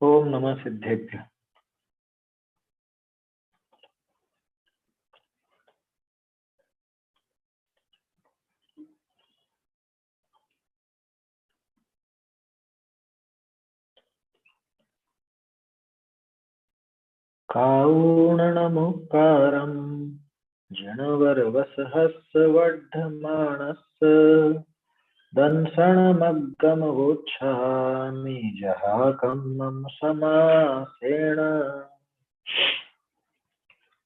ओम नमः सिद्धेभ्य। कारुणमुक्कारं जनवरवसहस्रवर्धमानस्य दंसनमग्गमवोच्छामि जहाकं मम समासेन।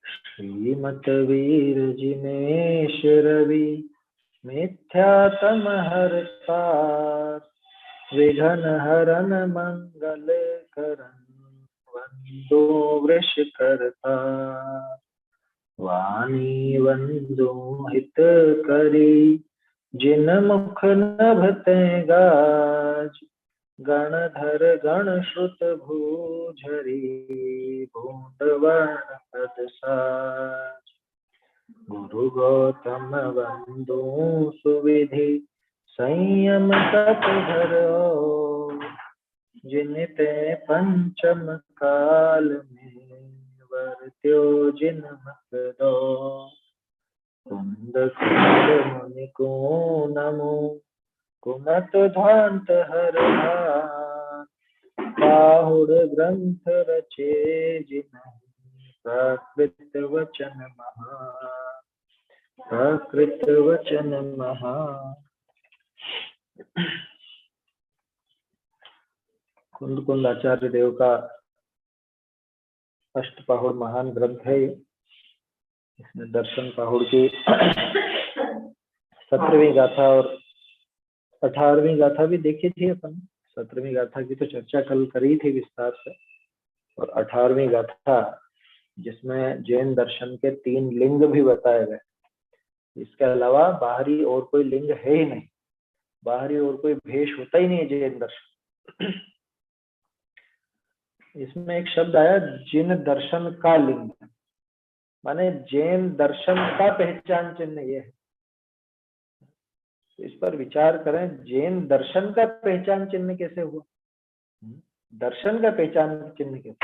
श्रीमद्वीरजिनेश रवि मिथ्यातमहर्ता विघ्नहरन मंगलकरं वन्दो वृषकर्ता। वाणी वन्दो हितकरी जिन मुख नभते गाज गणधर गणश्रुत भूझरी भूंडवर्ण पदसाज। गुरु गौतम वंदो सुविधि संयम तप धरो जिनते पंचम काल में वर्त्यो जिन मकदो। कुंद कुंद मुनि को नमो कुमत ध्वांत हर पाहुड़ ग्रंथ रचे जिन्हि प्राकृत वचन महा। कुंद कुंद आचार्य देव का अष्टपाहुड़ महान ग्रंथ है। इसमें दर्शन पाहुड़ की 17वीं गाथा और 18वीं गाथा भी देखी थी अपन। 17वीं गाथा की तो चर्चा कल करी थी विस्तार से, और 18वीं गाथा जिसमें जैन दर्शन के 3 लिंग भी बताए गए। इसके अलावा बाहरी और कोई लिंग है ही नहीं, बाहरी और कोई भेष होता ही नहीं है जैन दर्शन। इसमें एक शब्द आया जिन दर्शन का लिंग, माने जैन दर्शन का पहचान चिन्ह ये है। तो इस पर विचार करें, जैन दर्शन का पहचान चिन्ह कैसे हुआ, दर्शन का पहचान चिन्ह कैसे।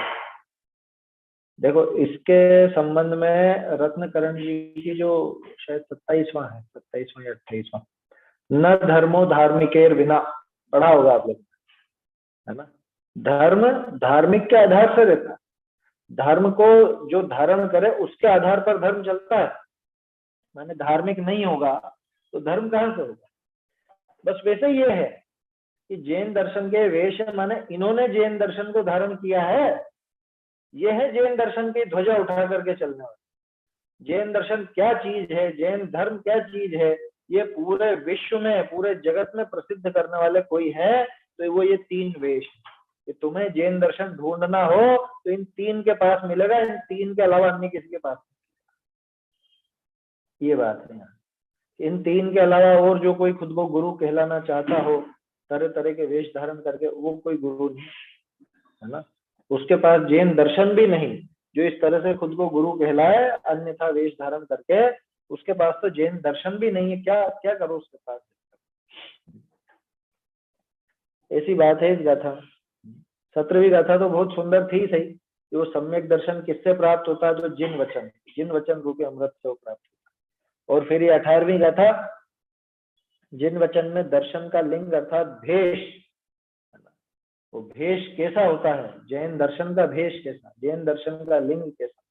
देखो, इसके संबंध में रत्नकरण जी की जो शायद 27वां है, 27वां या 28वां, न धर्मो धार्मिकेर बिना, पढ़ा होगा आप लोग, है ना। धर्म धार्मिक के आधार से रहता है, धर्म को जो धारण करे उसके आधार पर धर्म चलता है। माने धार्मिक नहीं होगा तो धर्म कहां से होगा। बस वैसे ये है कि जैन दर्शन के वेश, माने इन्होंने जैन दर्शन को धारण किया है, ये है जैन दर्शन की ध्वजा उठा करके चलने वाले। जैन दर्शन क्या चीज है, जैन धर्म क्या चीज है, ये पूरे विश्व में, पूरे जगत में प्रसिद्ध करने वाले कोई है तो वो ये 3 वेश। कि तुम्हें जैन दर्शन ढूंढना हो तो इन 3 के पास मिलेगा, इन 3 के अलावा अन्य किसी के पास नहीं। ये बात है यहाँ, इन 3 के अलावा और जो कोई खुद को गुरु कहलाना चाहता हो तरह तरह के वेश धारण करके, वो कोई गुरु नहीं है ना। उसके पास जैन दर्शन भी नहीं जो इस तरह से खुद को गुरु कहलाए अन्यथा वेश धारण करके, उसके पास तो जैन दर्शन भी नहीं है। क्या क्या करो उसके पास, ऐसी बात है इस गाथा। 17वीं गाथा तो बहुत सुंदर थी सही, कि वो सम्यक दर्शन किससे प्राप्त होता है, जो जिन वचन रूपी अमृत से वो प्राप्त होता है। और फिर ये 18वीं गाथा, जिन वचन में दर्शन का लिंग अर्थात भेष, वो भेष कैसा होता है, जैन दर्शन का भेष कैसा, जैन दर्शन का लिंग कैसा,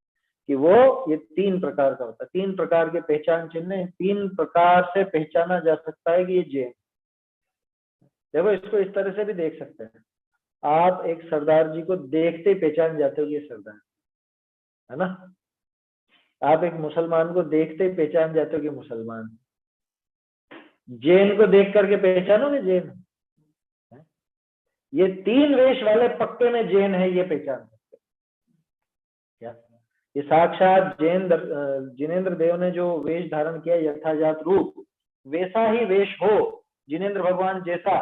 कि वो ये 3 प्रकार का होता है। 3 प्रकार के पहचान चिन्ह, 3 प्रकार से पहचाना जा सकता है कि ये जैन। देखो, इसको इस तरह से भी देख सकते हैं, आप एक सरदार जी को देखते ही पहचान जाते हो कि ये सरदार है ना। आप एक मुसलमान को देखते ही पहचान जाते हो कि मुसलमान। जैन को देख करके पहचानोगे जैन है? ये 3 वेश वाले पक्के में जैन है, ये पहचान सकते क्या। ये साक्षात जैन जिनेंद्र देव ने जो वेश धारण किया यथाजात रूप, वैसा ही वेश हो जिनेंद्र भगवान जैसा,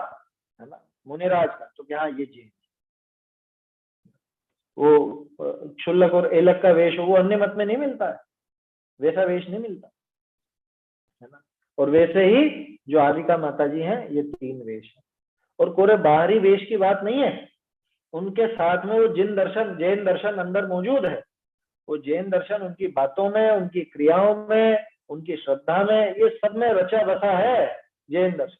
है ना, मुनिराज का, तो क्या ये जैन। वो क्षुल्लक और एलक का वेश हो, वो अन्य मत में नहीं मिलता है, वैसा वेश नहीं मिलता, है ना। और वैसे ही जो आदिका माता जी हैं, ये 3 वेश है। और कोरे बाहरी वेश की बात नहीं है, उनके साथ में वो जैन दर्शन अंदर मौजूद है। वो जैन दर्शन उनकी बातों में, उनकी क्रियाओं में, उनकी श्रद्धा में, ये सब में रचा बसा है जैन दर्शन।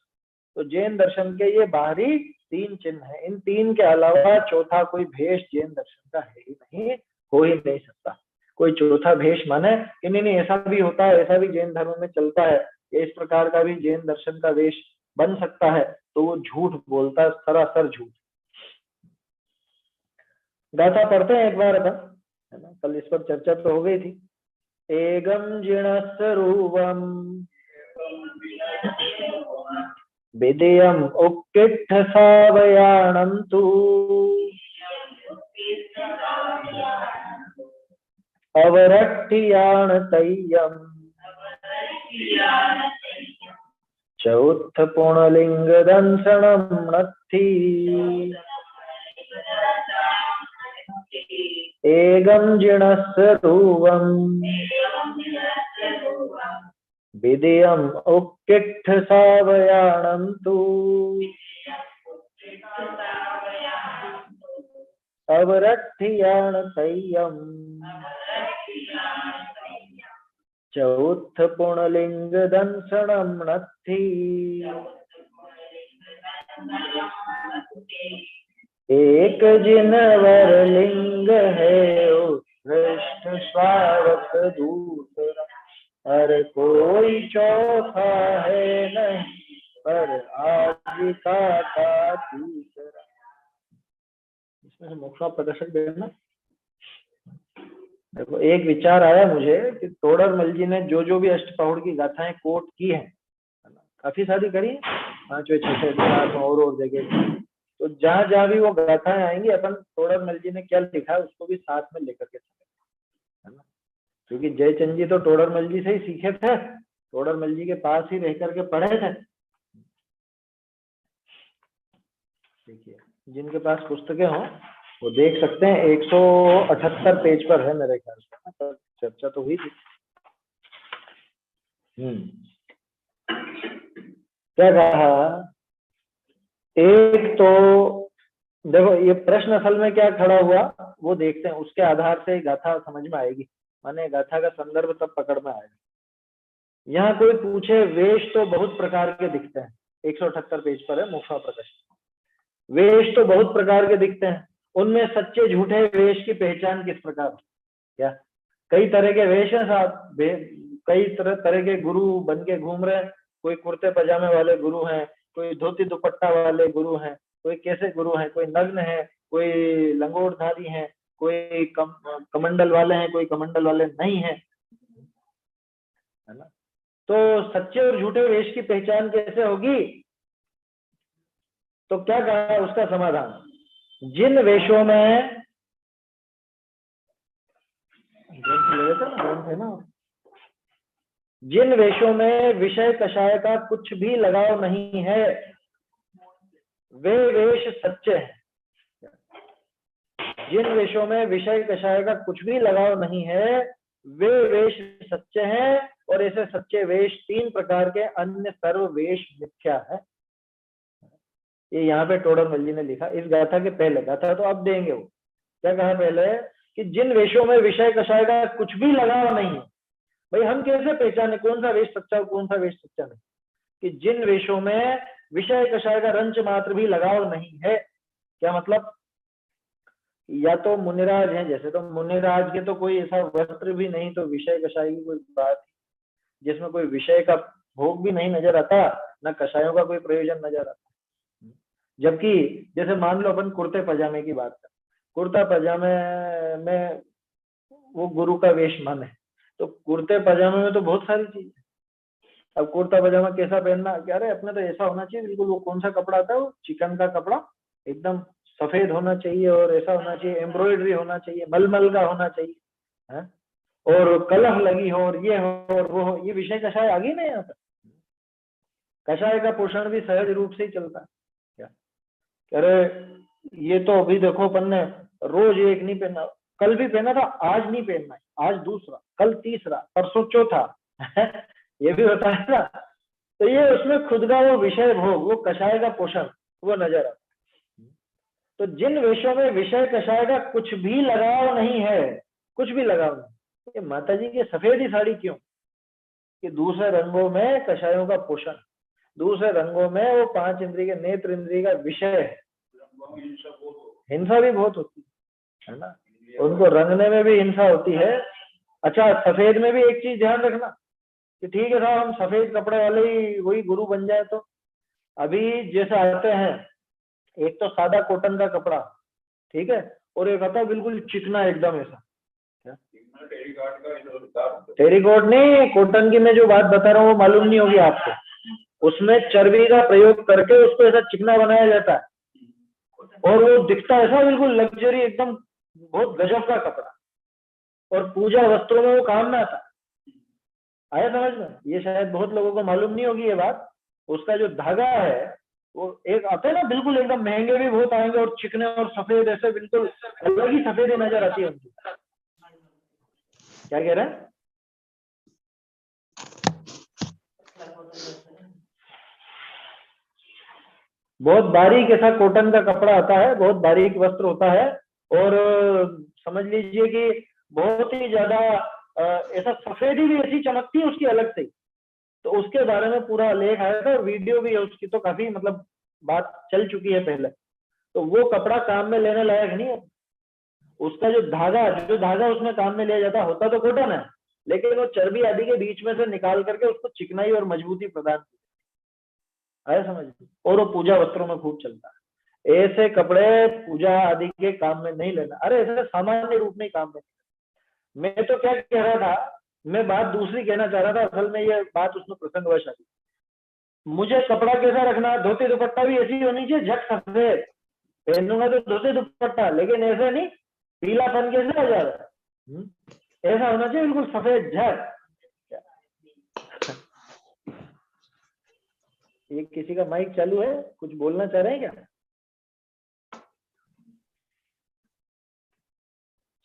तो जैन दर्शन के ये बाहरी 3 चिन्ह है। इन 3 के अलावा चौथा कोई भेष जैन दर्शन का है ही नहीं, हो ही नहीं सकता। कोई चौथा भेष माने कि नहीं ऐसा भी होता है, ऐसा भी जैन धर्म में चलता है, इस प्रकार का भी जैन दर्शन का वेश बन सकता है, तो वो झूठ बोलता है, सरासर झूठ। गाथा पढ़ते हैं एक बार अपन, है ना, कल इस पर चर्चा तो हो गई थी। एगम जिणस्वरूपम विदेयम उक्किट्ठ सावयाणं तु अवरट्टियाण तय्यम चौथ पुणलिंग दंसणम नत्थि एगम जिणस्वरूपम विदेयम उक्किट्ठ सावयाणं तु अवरट्टियाण तय्यम चौथ पुणलिंग दंसणम नत्थि एक जिनवर लिंग है उत्कृष्ट श्रावक दूसरा, अरे कोई चौथा है नहीं पर आजीविका का तीसरा। इसमें मोक्षा प्रदर्शक देना। देखो एक विचार आया मुझे कि तोडरमल जी ने जो भी अष्टपहुड़ की गाथाएं कोट की है, काफी सारी करी, 5वें 6वें 7वें और जगह, तो जहां जहां भी वो गाथाएं आएंगी अपन तोडरमल जी ने क्या लिखा है उसको भी साथ में लेकर के, है ना, क्योंकि जयचंद जी तो तोडरमल जी से ही सीखे थे, तोडरमल जी के पास ही रह करके पढ़े थे। देखिए जिनके पास पुस्तकें हों वो देख सकते हैं, 178 पेज पर है मेरे ख्याल से, चर्चा तो हुई थी। क्या कहा, एक तो देखो ये प्रश्न असल में क्या खड़ा हुआ वो देखते हैं, उसके आधार से गाथा समझ में आएगी, माने गाथा का संदर्भ तब पकड़ में आएगा। यहाँ कोई पूछे वेश तो बहुत प्रकार के दिखते हैं, 178 पेज पर है मोक्षा प्रकाश, वेश तो बहुत प्रकार के दिखते हैं, उनमें सच्चे झूठे वेश की पहचान किस प्रकार, क्या कई तरह के वेश हैं साहब, कई तरह के गुरु बन के घूम रहे हैं, कोई कुर्ते पजामे वाले गुरु हैं, कोई धोती दुपट्टा वाले गुरु हैं, कोई कैसे गुरु हैं, कोई नग्न है, कोई लंगोटधारी हैं, कोई कमंडल वाले हैं, कोई कमंडल वाले नहीं है, है ना। तो सच्चे और झूठे वेश की पहचान कैसे होगी, तो क्या कहा उसका समाधान, जिन वेशों में जिन वेशों में विषय कषाय का कुछ भी लगाव नहीं है वे वेश सच्चे हैं। जिन वेशों में विषय कषाय का कुछ भी लगाव नहीं है वे वेश सच्चे हैं, और ऐसे सच्चे वेश 3 प्रकार के, अन्य सर्व वेश मिथ्या है। ये यहाँ पे तोडरमल जी ने लिखा इस गाथा के पहले, गाथा तो अब देंगे वो, क्या कहा पहले कि जिन वेशों में विषय कषाय का कुछ भी लगाव नहीं है, भाई हम कैसे पहचाने कौन सा वेश सच्चा और कौन सा वेश सच्चा नहीं, कि जिन वेशों में विषय कषाय का रंच मात्र भी लगाव नहीं है, क्या मतलब, या तो मुनिराज है, जैसे तो मुनिराज के तो कोई ऐसा वस्त्र भी नहीं, तो विषय कषाय की कोई बात, जिसमें कोई विषय का भोग भी नहीं नजर आता, न कषायों का कोई प्रयोजन नजर आता। जबकि जैसे मान लो अपन कुर्ते पजामे की बात करें, कुर्ता पजामे में वो गुरु का वेश माने, तो कुर्ते पजामे में तो बहुत सारी चीज है। अब कुर्ता पजामा कैसा पहनना, क्या रहे अपने तो ऐसा होना चाहिए बिल्कुल, वो कौन सा कपड़ा आता है वो चिकन का कपड़ा, एकदम सफेद होना चाहिए, और ऐसा होना चाहिए, एम्ब्रॉयडरी होना चाहिए, मलमल का होना चाहिए, है, और कलह लगी हो, और ये हो और वो हो, ये विषय कषाय आ गई ना यहाँ पर। कषाय का पोषण भी सहज रूप से ही चलता है। क्या अरे ये तो अभी देखो अपन ने रोज एक नहीं पहना, कल भी पहना था, आज नहीं पहनना है, आज दूसरा, कल तीसरा, परसों चौथा ये भी होता है ना। तो ये उसमें खुद का वो विषय भोग, वो कषाय का पोषण वो नजर आता। तो जिन वेशों में विषय कषाय का कुछ भी लगाव नहीं है, कुछ भी लगाव नहीं, ये माता जी की सफेद ही साड़ी क्यों? कि दूसरे रंगों में कषायों का पोषण, दूसरे रंगों में वो 5 इंद्रिय के नेत्र इंद्रिय का विषय है। हिंसा भी बहुत होती है ना, उनको रंगने में भी हिंसा होती है। अच्छा, सफेद में भी एक चीज ध्यान रखना कि ठीक है साहब हम सफेद कपड़े वाले ही वही गुरु बन जाए, तो अभी जैसे आते हैं, एक तो सादा कॉटन का कपड़ा, ठीक है, और एक आता है बिल्कुल चिकना एकदम ऐसा, टेरिकॉट नहीं, कॉटन की मैं जो बात बता रहा हूँ वो मालूम नहीं होगी आपको। उसमें चर्बी का प्रयोग करके उसको ऐसा चिकना बनाया जाता है और वो दिखता है ऐसा बिल्कुल लग्जरी एकदम, बहुत गजब का कपड़ा, और पूजा वस्त्रों में वो काम में आता है। आया समझ में? ये शायद बहुत लोगों को मालूम नहीं होगी ये बात। उसका जो धागा है वो एक आते हैं ना बिल्कुल एकदम महंगे भी बहुत आएंगे और चिकने और सफेद, ऐसे बिल्कुल अलग ही सफेदी नजर आती है उनकी। क्या कह रहे हैं? बहुत बारीक ऐसा कॉटन का कपड़ा आता है, बहुत बारीक वस्त्र होता है, और समझ लीजिए कि बहुत ही ज्यादा ऐसा सफेदी भी ऐसी चमकती है उसकी अलग से। तो उसके बारे में पूरा लेख आया था और वीडियो भी है उसकी, तो काफी मतलब बात चल चुकी है पहले। तो वो कपड़ा काम में लेने लायक नहीं है। उसका जो धागा उसमें काम में लिया जाता होता तो कॉटन है, लेकिन वो चर्बी आदि के बीच में से निकाल करके उसको चिकनाई और मजबूती प्रदान की। आया समझ? और वो पूजा वस्त्रों में खूब चलता है। ऐसे कपड़े पूजा आदि के काम में नहीं लेना। अरे ऐसे सामान्य रूप में काम में। मैं तो क्या कह रहा था, मैं बात दूसरी कहना चाह रहा था, असल में ये बात उसमें प्रसंगवश आई। मुझे कपड़ा कैसा रखना, धोती दुपट्टा भी ऐसी होनी चाहिए झट सफेद, पहनूंगा तो धोती दुपट्टा, लेकिन ऐसे नहीं पीलापन कैसे आ जा रहा है, ऐसा होना चाहिए बिल्कुल सफेद झट। ये किसी का माइक चालू है, कुछ बोलना चाह रहे हैं क्या?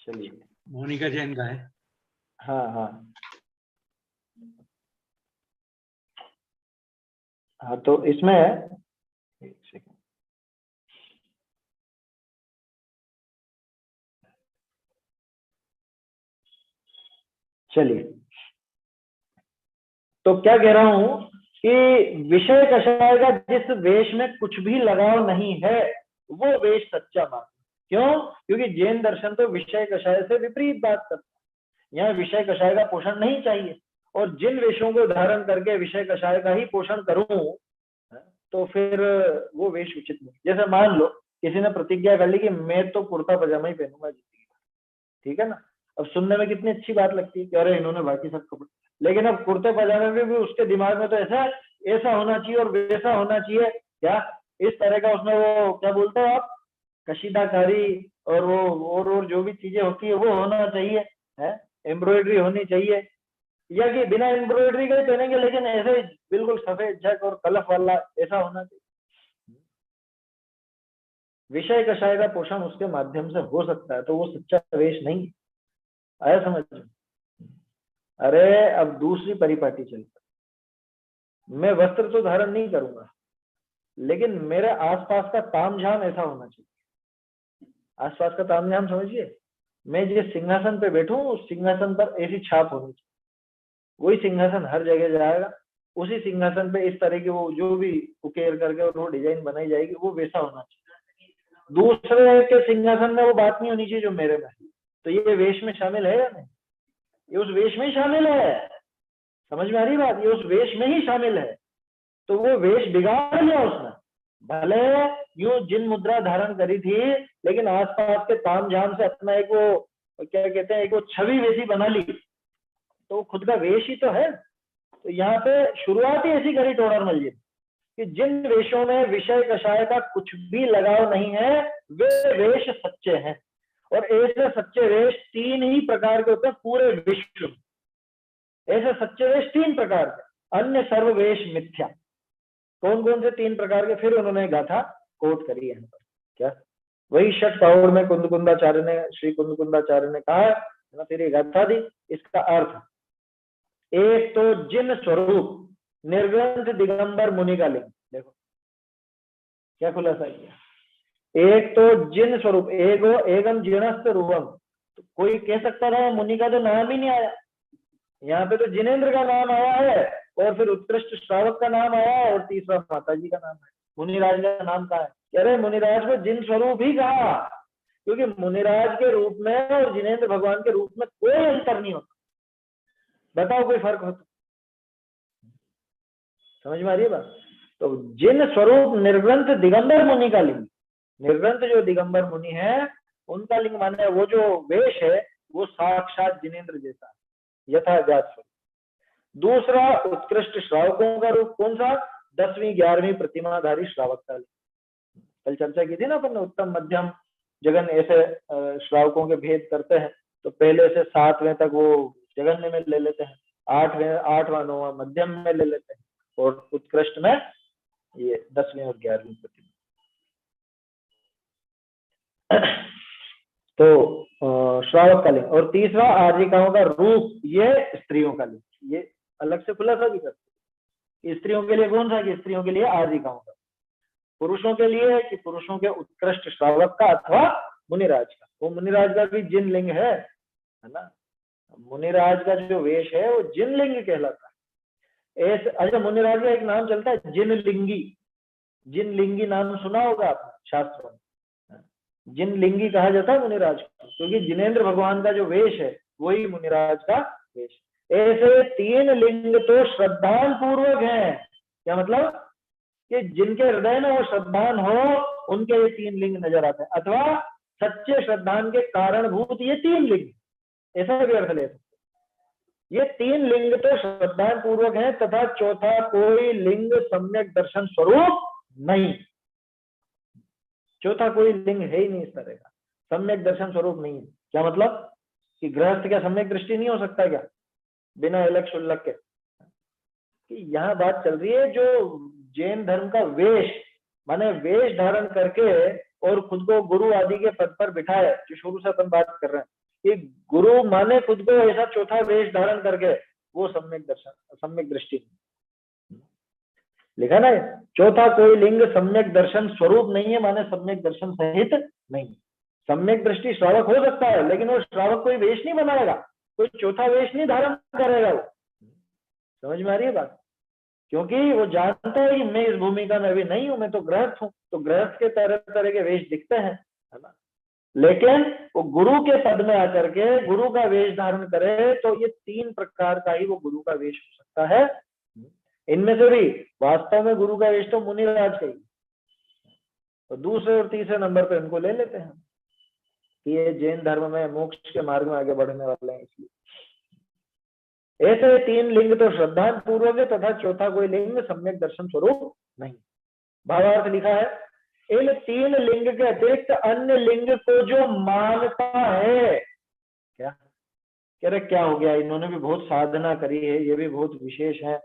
चलिए, मोनिका जैन का है। हाँ हाँ हाँ, तो इसमें एक सेकंड, चलिए, तो क्या कह रहा हूं कि विषय कषाय का जिस वेश में कुछ भी लगाव नहीं है वो वेश सच्चा मार्ग। क्यों? क्योंकि जैन दर्शन तो विषय कषाय से विपरीत बात करता है। यहाँ विषय कषाय का पोषण नहीं चाहिए, और जिन वेशों को धारण करके विषय कषाय का ही पोषण करूं तो फिर वो वेश उचित नहीं। जैसे मान लो किसी ने प्रतिज्ञा कर ली कि मैं तो कुर्ता पजामा ही पहनूंगा जिंदगी में, ठीक है ना। अब सुनने में कितनी अच्छी बात लगती है कि अरे इन्होंने बाकी सब कपड़े, लेकिन अब कुर्ते पजामे में भी उसके दिमाग में तो ऐसा ऐसा होना चाहिए और वैसा होना चाहिए, क्या इस तरह का उसमें वो क्या बोलते हो आप, कशीदाकारी और वो और जो भी चीजें होती है वो होना चाहिए, है एम्ब्रॉयडरी होनी चाहिए, या कि बिना एम्ब्रॉयडरी के पहनेंगे लेकिन ऐसे बिल्कुल सफेद झक और कलफ वाला ऐसा होना चाहिए। विषय कषाय का पोषण उसके माध्यम से हो सकता है, तो वो सच्चा वेश नहीं। आया समझ में? अरे अब दूसरी परिपाटी चलती, मैं वस्त्र तो धारण नहीं करूंगा, लेकिन मेरे आसपास का तामझाम ऐसा होना चाहिए। आसपास का तामझाम समझिए, मैं जिस सिंहासन पे बैठूं उस सिंहासन पर ऐसी छाप होनी चाहिए, वही सिंहासन हर जगह जाएगा, उसी सिंहासन पे इस तरह की वो जो भी उकेर करके और वो डिजाइन बनाई जाएगी वो वैसा होना चाहिए। दूसरे के सिंहासन में वो बात नहीं होनी चाहिए जो मेरे में। तो ये वेश में शामिल है या नहीं? ये उस वेश में ही शामिल है। समझ में आ रही बात? ये उस वेश में ही शामिल है। तो वो वेश बिगाड़ लिया उसने, भले यूं जिन मुद्रा धारण करी थी, लेकिन आसपास के तामझाम से अपना एक वो क्या कहते हैं, एक वो छवि वैसी बना ली, तो खुद का वेश ही तो है। तो यहाँ पे शुरुआत ही ऐसी करी टोडरमल जी कि जिन वेशों में विषय कषाय का कुछ भी लगाव नहीं है वे वेश सच्चे हैं। और ऐसे सच्चे वेश 3 ही प्रकार के होते हैं पूरे विश्व में। ऐसे सच्चे वेश 3 प्रकार के, अन्य सर्व वेश मिथ्या। कौन कौन से 3 प्रकार के? फिर उन्होंने गाथा कोट करी है। क्या वही षट पाउड़ में कुंदकुंदाचार्य ने, श्री कुंदकुंदाचार्य ने कहा ना, फिर ये गाथा दी। इसका अर्थ, एक तो जिन स्वरूप निर्ग्रंथ दिगंबर मुनि का लिंग, देखो क्या खुलासा किया। एक तो जिन स्वरूप, एगो एगम जिणस्त रूपम, तो कोई कह सकता था मुनि का तो नाम ही नहीं आया, यहाँ पे तो जिनेन्द्र का नाम आया है और फिर उत्कृष्ट श्रावक का नाम आया है और तीसरा माता जी का नाम है। मुनिराज का नाम कहा है? कह रहे मुनिराज को जिन स्वरूप ही कहा, क्योंकि मुनिराज के रूप में और जिनेन्द्र भगवान के रूप में कोई अंतर नहीं होता। बताओ कोई फर्क हो तो? समझ में आ रही है बात? तो जिन स्वरूप निर्ग्रंथ दिगंबर मुनि का लिंग, निर्ग्रंथ जो दिगंबर मुनि है उनका लिंग माने वो जो वेश है वो साक्षात जिनेन्द्र जैसा यथा व्यास स्वरूप। दूसरा उत्कृष्ट श्रावकों का रूप कौन सा? 10वीं 11वीं प्रतिमाधारी श्रावक का लिंग। कल चर्चा की थी ना अपन ने, उत्तम मध्यम जगन ऐसे श्रावकों के भेद करते हैं, तो पहले से 7वें तक वो जगन्य में ले लेते हैं, 8वां 9वां मध्यम में ले लेते हैं और उत्कृष्ट में ये 10वीं और 11वीं प्रतिमा। तो श्रावक का लिंग। और तीसरा आर्जिकाओं का रूप, ये स्त्रियों का लिंग, ये अलग से खुलासा भी करते हैं। स्त्रियों के लिए कौन सा? कि स्त्रियों के लिए आर्जिकाओं का। पुरुषों के लिए कि पुरुषों के उत्कृष्ट श्रावक का अथवा मुनिराज का। वो मुनिराज का भी जिन लिंग है ना, मुनिराज का जो वेश है वो जिन लिंग कहलाता है। ऐसे अच्छा, मुनिराज का एक नाम चलता है जिन लिंगी। जिन लिंगी नाम सुना होगा आपने शास्त्रों में, जिन लिंगी कहा जाता है मुनिराज को, क्योंकि जिनेन्द्र भगवान का जो वेश है वही मुनिराज का वेश। ऐसे 3 लिंग तो श्रद्धान पूर्वक हैं। क्या मतलब? कि जिनके हृदय में वो श्रद्धान हो उनके ये 3 लिंग नजर आते हैं, अथवा सच्चे श्रद्धान के कारणभूत ये 3 लिंग, ऐसा भी अर्थ ले सकते। ये 3 लिंग तो श्रद्धान पूर्वक हैं तथा चौथा कोई लिंग सम्यक दर्शन स्वरूप नहीं। चौथा कोई लिंग है ही नहीं इस तरह का, सम्यक दर्शन स्वरूप नहीं है। क्या मतलब? कि गृहस्थ क्या सम्यक दृष्टि नहीं हो सकता क्या बिना इलक शुल्लक के? कि यहाँ बात चल रही है जो जैन धर्म का वेश, माने वेश धारण करके और खुद को गुरु आदि के पद पर बिठाए, जो शुरू से अपन बात कर रहे हैं कि गुरु माने खुद को ऐसा चौथा वेश धारण करके, वो सम्यक दर्शन, सम्यक दृष्टि लिखा ना। चौथा कोई लिंग सम्यक दर्शन स्वरूप नहीं है, माने सम्यक दर्शन सहित नहीं। सम्यक दृष्टि श्रावक हो सकता है, लेकिन वो श्रावक कोई वेश नहीं बनाएगा, कोई चौथा वेश नहीं धारण करेगा वो। समझ में आ रही है बात? क्योंकि वो जानता है कि मैं इस भूमिका में अभी नहीं हूं, मैं तो गृहस्थ हूं, तो गृहस्थ के तरह तरह के वेश दिखते हैं, है ना। लेकिन वो गुरु के पद में आकर के गुरु का वेश धारण करे तो ये 3 प्रकार का ही वो गुरु का वेश हो सकता है। इनमें से भी वास्तव में गुरु का वेश तो मुनिराज का ही, तो दूसरे और तीसरे नंबर पे इनको ले लेते हैं कि ये जैन धर्म में मोक्ष के मार्ग में आगे बढ़ने वाले हैं, इसलिए ऐसे 3 लिंग तो श्रद्धा पूर्वक है तथा चौथा कोई लिंग सम्यक दर्शन स्वरूप नहीं। भावार्थ लिखा है, इन 3 लिंग के अतिरिक्त अन्य लिंग को जो मानता है, क्या कह रहे, क्या हो गया, इन्होंने भी बहुत साधना करी है, ये भी बहुत विशेष है,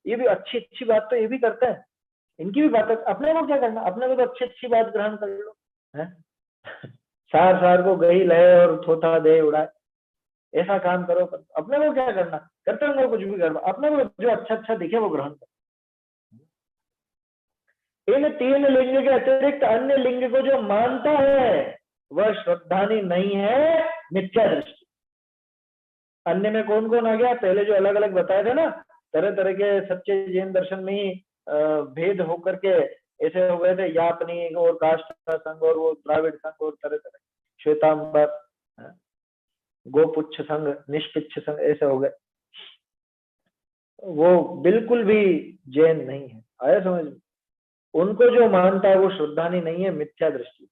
ये भी अच्छी बात तो ये भी करते हैं, इनकी भी बात, अपने को क्या करना, अपने को तो अच्छी बात ग्रहण कर लो, है सार को गई लहे और थोथा दे उड़ाए, ऐसा काम करो, अपने को क्या करना, करते होंगे कुछ भी करना, अपने को जो अच्छा दिखे वो ग्रहण करो। इन 3 लिंग के अतिरिक्त अन्य लिंग को जो मानता है वह श्रद्धानी नहीं है, मिथ्या दृष्टि। अन्य में कौन कौन आ गया? पहले जो अलग अलग बताए थे ना, तरह तरह के सच्चे जैन दर्शन में ही भेद होकर के ऐसे हो गए थे, यापनी और काष्ठ संघ और वो द्राविड़ संघ और तरह तरह, श्वेतांबर, गोपुच्छ संघ, निष्पिच्छ संघ, ऐसे हो गए। वो बिल्कुल भी जैन नहीं है, आया समझ में? उनको जो मानता है वो श्रद्धानी नहीं है, मिथ्या दृष्टि।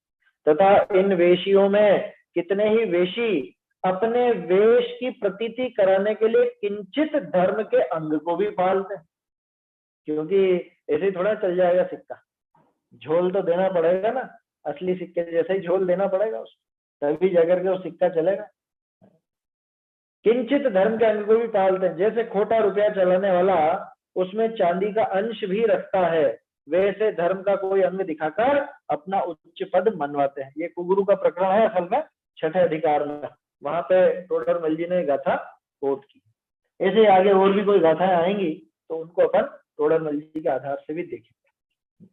तथा इन वेशियों में कितने ही वेशी अपने वेश की प्रतीति कराने के लिए किंचित धर्म के अंग को भी पालते हैं, क्योंकि ऐसे ही थोड़ा चल जाएगा सिक्का, झोल तो देना पड़ेगा ना, असली सिक्के जैसे ही झोल देना पड़ेगा उसको, तभी जाकर के वो सिक्का चलेगा। किंचित धर्म के अंग को भी पालते हैं, जैसे खोटा रुपया चलाने वाला उसमें चांदी का अंश भी रखता है, वैसे धर्म का कोई अंग दिखाकर अपना उच्च पद मनवाते हैं। ये कुगुरु का प्रकरण है असल में, 6ठे अधिकार में, वहां पे टोडरमल जी ने गाथा कोट की। ऐसे आगे और भी कोई गाथाएं आएंगी तो उनको अपन टोडरमल जी के आधार से भी देखेंगे।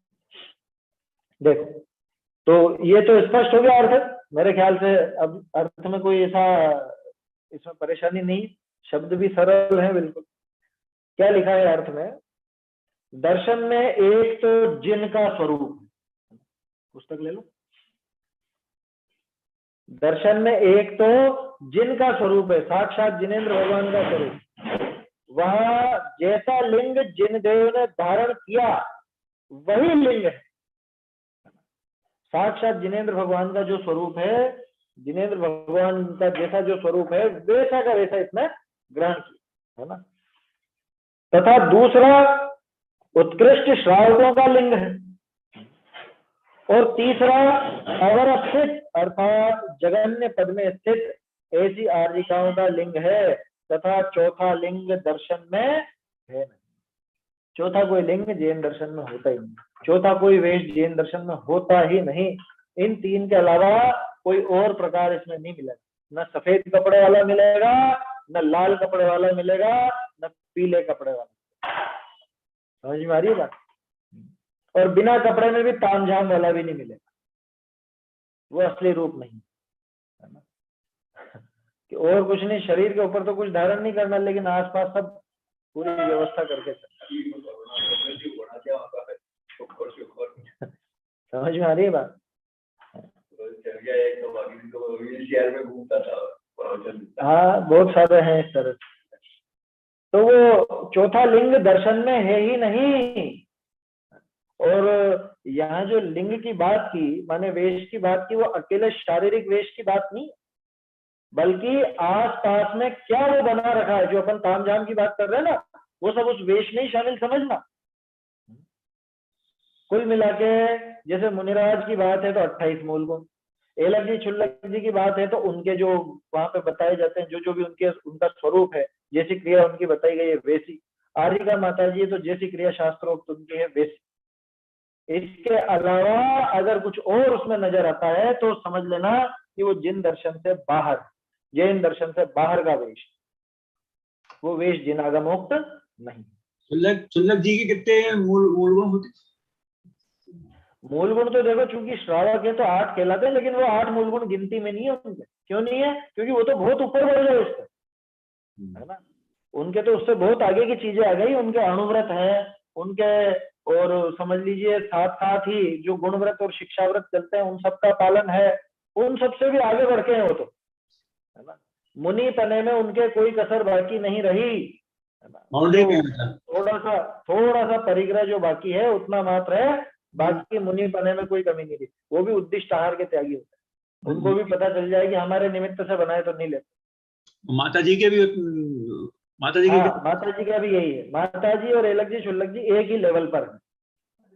देखो, तो ये तो स्पष्ट हो गया अर्थ मेरे ख्याल से। अब अर्थ में कोई ऐसा इसमें परेशानी नहीं, शब्द भी सरल है बिल्कुल। क्या लिखा है अर्थ में? दर्शन में एक तो जिन का स्वरूप, पुस्तक ले लो। दर्शन में एक तो जिन का स्वरूप है, साक्षात जिनेंद्र भगवान का स्वरूप। वह जैसा लिंग जिन देव ने धारण किया वही लिंग है। साक्षात जिनेंद्र भगवान का जो स्वरूप है, जिनेंद्र भगवान का जैसा जो स्वरूप है वैसा का वैसा इसमें ग्रहण किया है ना। तथा दूसरा उत्कृष्ट श्रावकों का लिंग है, और तीसरा अवरस्थित अर्थात जगन्य पद में स्थित ऐसी आर्जिकाओं का लिंग है। तथा चौथा लिंग दर्शन में है नहीं। चौथा कोई लिंग जैन दर्शन में होता ही नहीं, चौथा कोई वेश जैन दर्शन में होता ही नहीं। इन तीन के अलावा कोई और प्रकार इसमें नहीं मिलेगा। न सफेद कपड़े वाला मिलेगा, न लाल कपड़े वाला मिलेगा, न पीले कपड़े वाला। समझ में आ रही है बात? और बिना कपड़े में भी तामझाम वाला भी नहीं मिलेगा, वो असली रूप नहीं है ना। कि और कुछ नहीं, शरीर के ऊपर तो कुछ धारण नहीं करना, लेकिन आसपास सब पूरी व्यवस्था करके समझ में आ रही है बात? हाँ, बहुत सारे हैं इस तरह। तो वो चौथा लिंग दर्शन में है ही नहीं। और यहाँ जो लिंग की बात की, माने वेश की बात की, वो अकेले शारीरिक वेश की बात नहीं, बल्कि आस पास में क्या वो बना रखा है। जो अपन तामझाम की बात कर रहे हैं ना, वो सब उस वेश में ही शामिल समझना। कुल मिला के जैसे मुनिराज की बात है तो 28 मूल गुण, एलक जी छुल्लक जी की बात है तो उनके जो वहां पे बताए जाते हैं, जो जो भी उनका स्वरूप है, जैसी क्रिया उनकी बताई गई है वैसी। आर्यिका माता जी तो जैसी क्रिया शास्त्रोक्त उनकी है वैसी। इसके अलावा अगर कुछ और उसमें नजर आता है तो समझ लेना कि वो जिन दर्शन से बाहर, जैन दर्शन से बाहर का वेश, वो वेश जिनागमोक्त नहीं। छुल्लक जी के कितने मूल गुण होते? मूल गुण तो देखो, चूंकि श्रावक है तो 8 कहलाते हैं, लेकिन वो 8 मूल गुण गिनती में नहीं है उनके। क्यों नहीं है? क्योंकि वो तो बहुत ऊपर बढ़ गए उससे, है ना। उनके तो उससे बहुत आगे की चीजें आ गई। उनके अणुव्रत है उनके, और समझ लीजिए साथ साथ ही जो गुणव्रत और शिक्षाव्रत चलते हैं उन सबका पालन है। उन सबसे भी आगे बढ़ के हैं वो तो, है ना। मुनि पने में उनके कोई कसर बाकी नहीं रही, है ना। थोड़ा सा परिग्रह जो बाकी है उतना मात्र है, बाकी मुनि पने में कोई कमी नहीं रही। वो भी उद्दिष्ट आहार के त्यागी होते हैं। उनको भी पता चल जाए कि हमारे निमित्त से बनाए तो नहीं लेते। माता जी के भी, माता जी हाँ, माता जी का भी यही है। माता जी और एलक जी छुल्लक जी एक ही लेवल पर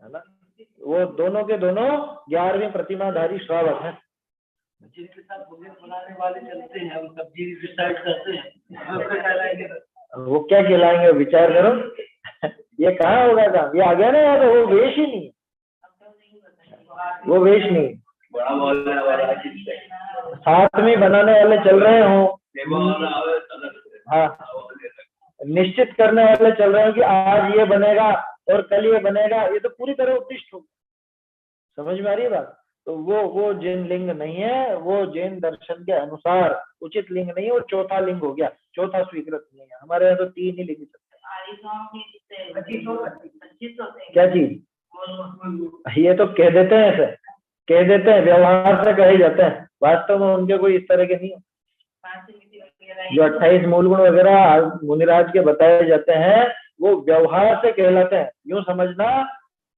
है ना। वो दोनों के दोनों 11वीं प्रतिमाधारी श्रावक हैं। जिनके साथ भोजन बनाने वाले चलते हैं, वो सब्जी डिसाइड करते हैं, वो क्या कहलाएंगे? विचार करो। ये कहाँ होगा काम? ये आ गया ना यार, वो वेश ही नहीं, वो वेश नहीं। साथ में बनाने वाले चल रहे हो, हाँ, निश्चित करने वाले चल रहे हो कि आज ये बनेगा और कल ये बनेगा, ये तो पूरी तरह उद्दिष्ट हो। समझ में आ रही है बात? तो वो जैन लिंग नहीं है, वो जैन दर्शन के अनुसार उचित लिंग नहीं है, वो चौथा लिंग हो गया, चौथा स्वीकृत नहीं है। हमारे यहाँ तो 3 ही लिंग चलते हैं। क्या चीज? ये तो कह देते हैं, ऐसे कह देते हैं, व्यवहार से कहे जाते हैं, वास्तव में उनके कोई इस तरह के नहीं। जो 28 मूल गुण वगैरह मुनिराज के बताए जाते हैं वो व्यवहार से कहलाते हैं। यूं समझना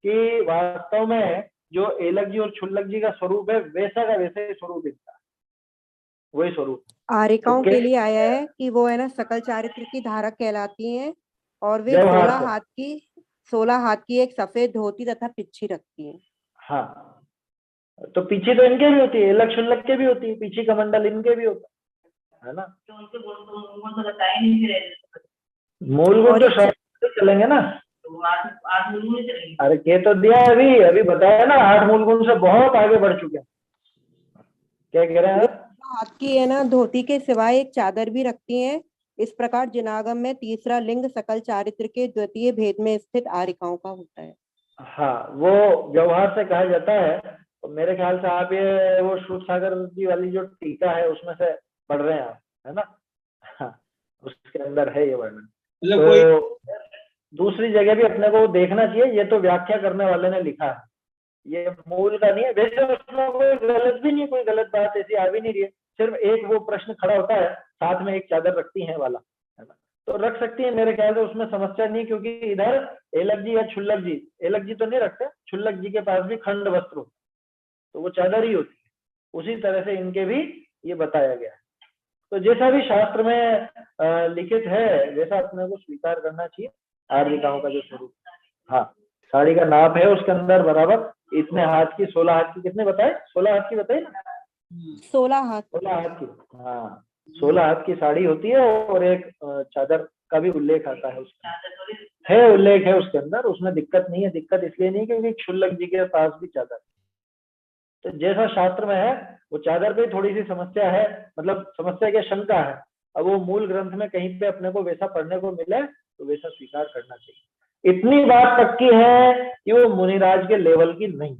कि वास्तव में जो एलक जी और छुल्लक जी का स्वरूप है वैसा का वैसे ही स्वरूप इनका, वही स्वरूप आर्यिकाओं के लिए आया है कि वो है ना सकल चारित्र की धारक कहलाती हैं, और वे 16 हाथ की एक सफेद धोती तथा पिच्छी रखती हैं। हाँ, तो पीछे तो इनके भी होती है, एलक छुल्लक के भी होती है, पीछे का मंडल इनके भी होता है ना। तो उनके मूल गुण तो बताए नहीं रहे, मूल गुण तो चलेंगे ना। तो 8 मूल गुण चलेंगे। अरे कह तो दिया अभी बताया ना, 8 मूल गुण से बहुत आगे बढ़ चुके हैं। क्या कह रहे हैं? हाथ की है ना धोती के सिवाय एक चादर भी रखती हैं। इस प्रकार जिनागम में तीसरा लिंग सकल चारित्र के द्वितीय भेद में स्थित आर्यिकाओं का होता है। हाँ, वो व्यवहार से कहा जाता है। मेरे ख्याल से आप ये वो सूत सागर जी वाली जो टीका है उसमें से पढ़ रहे हैं आप, है ना? हाँ, उसके अंदर है ये वर्णन। मतलब कोई तो दूसरी जगह भी अपने को देखना चाहिए, ये तो व्याख्या करने वाले ने लिखा है, ये मूल का नहीं है। वैसे उसमें कोई गलत भी नहीं है, कोई गलत बात ऐसी आ भी नहीं रही है, सिर्फ एक वो प्रश्न खड़ा होता है साथ में एक चादर रखती है वाला, है ना? तो रख सकती है, मेरे ख्याल से उसमें समस्या नहीं, क्योंकि इधर एलक जी या छुल्लक जी, एलक जी तो नहीं रखते, छुल्लक जी के पास भी खंड वस्त्र होता है, तो वो चादर ही होती है, उसी तरह से इनके भी ये बताया गया है। तो जैसा भी शास्त्र में लिखित है वैसा अपने को स्वीकार करना चाहिए, आर्यिकाओं का जो स्वरूप। हाँ, साड़ी का नाप है उसके अंदर बराबर इतने हाथ की, 16 हाथ की, कितने बताए? 16 हाथ की बताई ना? 16 हाथ 16 हाथ की, हाँ 16 हाथ की साड़ी होती है, और एक चादर का भी उल्लेख आता है उसमें, है उल्लेख है उसके अंदर, उसमें दिक्कत नहीं है। दिक्कत इसलिए नहीं क्योंकि क्षुल्लक जी के पास भी चादर, तो जैसा शास्त्र में है वो चादर पे थोड़ी सी समस्या है, मतलब समस्या क्या, शंका है। अब वो मूल ग्रंथ में कहीं पे अपने को वैसा पढ़ने को मिले तो वैसा स्वीकार करना चाहिए। इतनी बात पक्की है कि वो मुनिराज के लेवल की नहीं,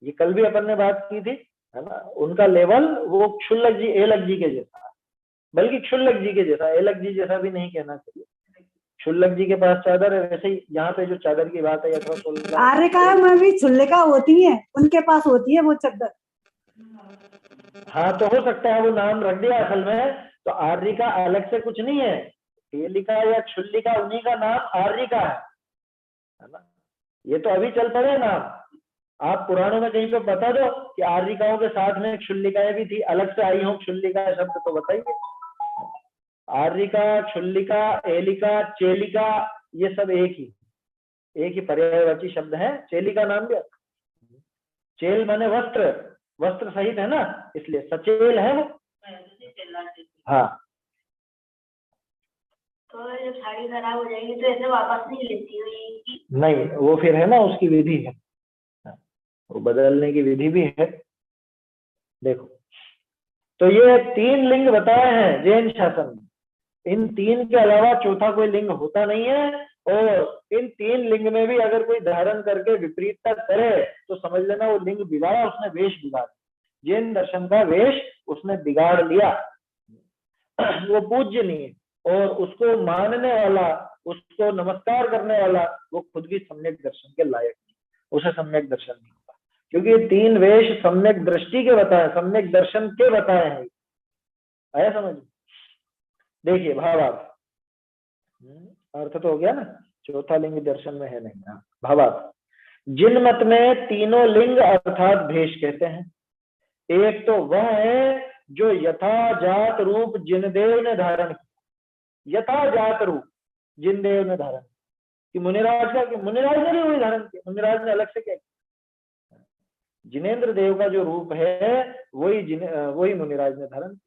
ये कल भी अपन ने बात की थी, है ना? उनका लेवल वो क्षुल्लक जी, एलक जी के जैसा, बल्कि क्षुल्लक जी के जैसा, एलक जी जैसा भी नहीं कहना चाहिए। क्षुल्लक जी के पास चादर है, वैसे ही यहाँ पे जो चादर की बात है अथवा 16 आर्यिका में भी छुल्लिका होती है, उनके पास होती है वो चादर। हाँ, तो हो सकता है वो नाम रख दिया असल में, तो आर्यिका अलग से कुछ नहीं है, एलिका या क्षुल्लिका उन्हीं का नाम आर्यिका है ना? ये तो अभी चल पड़े नाम, आप पुराणों में कहीं पे बता दो कि आर्यिकाओं के साथ में क्षुल्लिकाएं भी थी, अलग से आई हो क्षुल्लिका शब्द तो बताइए। आर्यिका, क्षुल्लिका, एलिका, चेलिका, ये सब एक ही पर्यायवाची शब्द है। चेलिका नाम भी, चेल माने वस्त्र, वस्त्र सहित है ना, इसलिए सचेल है वो। हाँ, तो जब साड़ी खराब हो जाएगी तो ऐसे वापस नहीं लेती हुई? नहीं, वो फिर है ना उसकी विधि है, वो बदलने की विधि भी है। देखो, तो ये 3 लिंग बताए हैं जैन शासन में, इन 3 के अलावा चौथा कोई लिंग होता नहीं है, और इन 3 लिंग में भी अगर कोई धारण करके विपरीतता करे तो समझ लेना वो लिंग बिगाड़ा, उसने वेश बिगाड़ा, जैन दर्शन का वेश उसने बिगाड़ लिया, वो पूज्य नहीं है, और उसको मानने वाला, उसको नमस्कार करने वाला वो खुद भी सम्यक दर्शन के लायक नहीं, उसे सम्यक दर्शन नहीं होता, क्योंकि ये 3 वेश सम्यक दृष्टि के बताए, सम्यक दर्शन के बताए हैं। आया समझ? देखिए भावार्थ, अर्थ तो हो गया ना, चौथा लिंग दर्शन में है नहीं। भावार्थ, जिन मत में तीनों लिंग अर्थात भेष कहते हैं, एक तो वह है जो यथाजात रूप जिनदेव ने धारण किया, यथाजात रूप जिनदेव ने धारण कि मुनिराज का, कि मुनिराज ने भी वही धारण किया, मुनिराज ने अलग से क्या, जिनेन्द्र देव का जो रूप है वही मुनिराज ने धारण किया।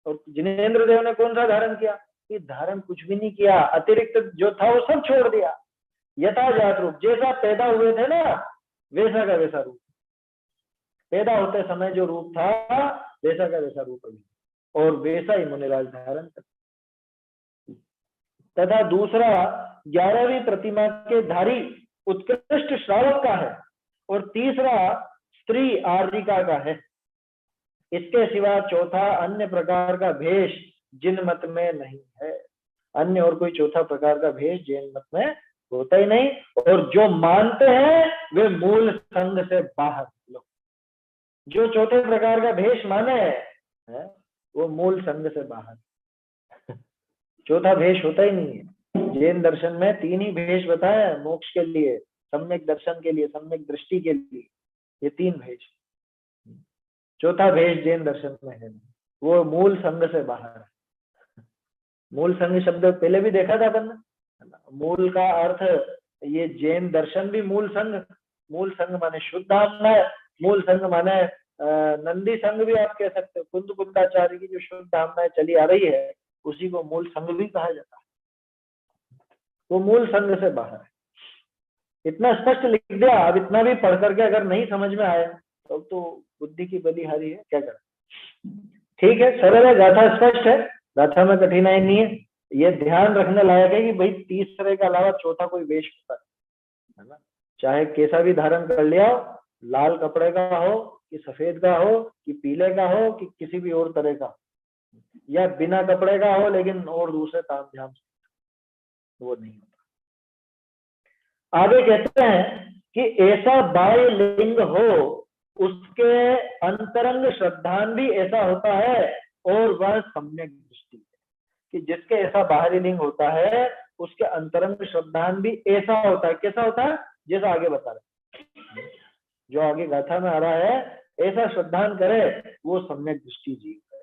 और जिनेन्द्र देव ने कौन सा धारण किया? कि धारण कुछ भी नहीं किया, अतिरिक्त जो था वो सब छोड़ दिया, यथाजात रूप, जैसा पैदा हुए थे ना वैसा का वैसा रूप, पैदा होते समय जो रूप था वैसा का वैसा रूप अभी, और वैसा ही मुनिराज धारण करते। तथा दूसरा 11वीं प्रतिमा के धारी उत्कृष्ट श्रावक का है, और तीसरा स्त्री आर्यिका का है। इसके सिवा चौथा अन्य प्रकार का भेष जिन मत में नहीं है, अन्य और कोई चौथा प्रकार का भेष जैन मत में होता ही नहीं, और जो मानते हैं वे मूल संघ से बाहर लोग, जो चौथे प्रकार का भेष माने है वो मूल संघ से बाहर, चौथा भेष होता ही नहीं है। जैन दर्शन में 3 ही भेष बताए हैं मोक्ष के लिए, सम्यक दर्शन के लिए, सम्यक दृष्टि के लिए, ये 3 भेष, चौथा भेष जैन दर्शन में है, वो मूल संघ से बाहर है। मूल संघ शब्द पहले भी देखा था अपन ने, मूल का अर्थ ये जैन दर्शन भी मूल संघ, मूल संघ माने शुद्ध धाम है, मूल संघ माने नंदी संघ भी आप कह सकते हो, कुंद कुंदाचार्य की जो शुद्ध धामना चली आ रही है उसी को मूल संघ भी कहा जाता है, वो मूल संघ से बाहर है। इतना स्पष्ट लिख दिया, अब इतना भी पढ़ करके अगर नहीं समझ में आया तो बुद्धि की बलिहारी है, क्या करें। ठीक है, सरल है, गाथा स्पष्ट है, गाथा में कठिनाई नहीं है। ये ध्यान रखने लायक है कि भाई तीसरे के अलावा चौथा कोई वेश होता है ना, चाहे कैसा भी धारण कर लिया लाल कपड़े का हो कि सफेद का हो कि पीले का हो कि किसी भी और तरह का, या बिना कपड़े का हो लेकिन और दूसरे ताम झाम वो नहीं होता। आगे कहते हैं कि ऐसा बाह्य लिंग हो उसके अंतरंग श्रद्धान भी ऐसा होता है और वह सम्यक दृष्टि है, कि जिसके ऐसा बाहरी लिंग होता है उसके अंतरंग श्रद्धान भी ऐसा होता है। कैसा होता है? जैसा आगे बता रहे, जो आगे गाथा में आ रहा है, ऐसा श्रद्धान करे वो सम्यक दृष्टि जीव है।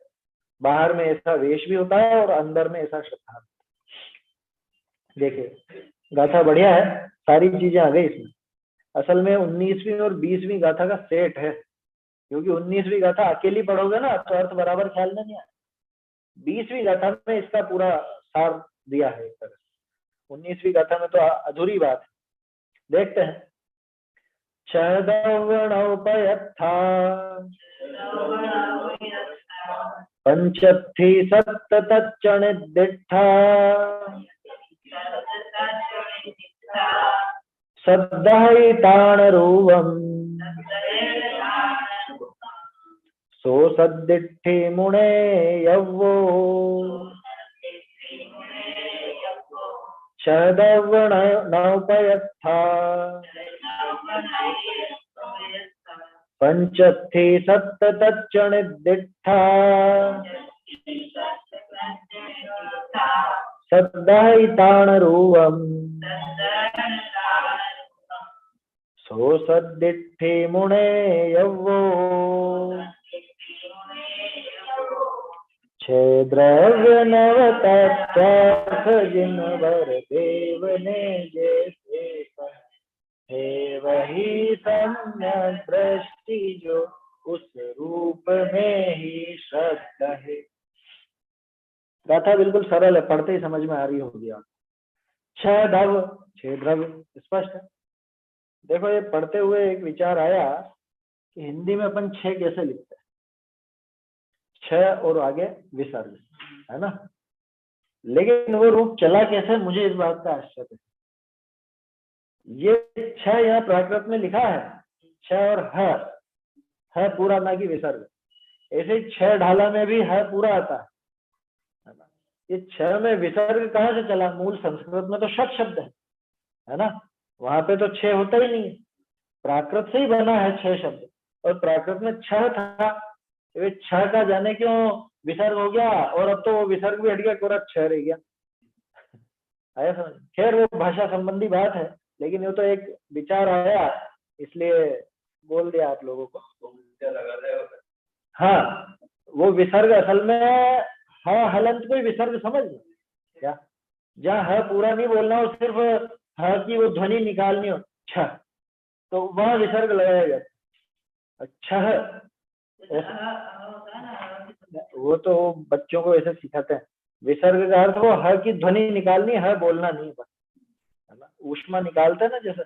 बाहर में ऐसा वेश भी होता है और अंदर में ऐसा श्रद्धान। देखिए गाथा बढ़िया है, सारी चीजें आ गई इसमें। असल में 19वीं और 20वीं गाथा का सेट है, क्योंकि 19वीं गाथा अकेली पढ़ोगे ना तो अर्थ बराबर ख्याल में नहीं आया। 20वीं गाथा में इसका पूरा सार दिया है एक तरह से। 19वीं गाथा में तो अधूरी बात है। देखते हैं। छदवणोपयत्था पंचत्थी सप्ततच्चणिद्दिट्ठा सद्दहिताणरूवम् सो सद्दिट्ठि मुने यव्वो छदवणोपयत्था पंचत्थी सप्ततच्चणिद्दिट्ठा सद्दहिताणरूवम् सो सद्दिट्ठि मुने यव्वो द्रव्य नवतत्वार्थ जिनवर देव ने जैसे है वही सम्यक दृष्टि जो उस रूप में ही श्रद्धा है। गाथा बिल्कुल सरल है, पढ़ते ही समझ में आ रही होगी आप। छह द्रव्य स्पष्ट है। देखो ये पढ़ते हुए एक विचार आया कि हिंदी में अपन छह कैसे लिखते हैं, छह और आगे विसर्ग, है ना। लेकिन वो रूप चला कैसे, मुझे इस बात का आश्चर्य है। ये छह यहाँ प्राकृत में लिखा है, छह और है पूरा, ना कि विसर्ग। ऐसे ही छह ढाला में भी है पूरा आता है ना। ये छह में विसर्ग कहाँ से चला? मूल संस्कृत में तो षट शब्द है ना, वहां पे तो छह होता ही नहीं। प्राकृत से ही बना है छह शब्द, और प्राकृत में छह था, तो छह का जाने क्यों विसर्ग हो गया, और अब तो वो विसर्ग भी हट गया, पूरा छह रह गया। आया समझ? खैर वो भाषा संबंधी बात है, लेकिन वो तो एक विचार आया इसलिए बोल दिया आप लोगों को। हाँ, वो विसर्ग असल में हलंत कोई विसर्ग समझ लो क्या, जहाँ है पूरा नहीं बोलना हो, सिर्फ है की वो ध्वनि निकालनी हो, छह, तो वह विसर्ग लगाया जाता। अच्छा है, वो तो बच्चों को ऐसे सिखाते हैं। विसर्ग का अर्थ वो है की ध्वनि निकालनी है, बोलना नहीं, बस, है ना। ऊष्मा निकालते हैं ना जैसे।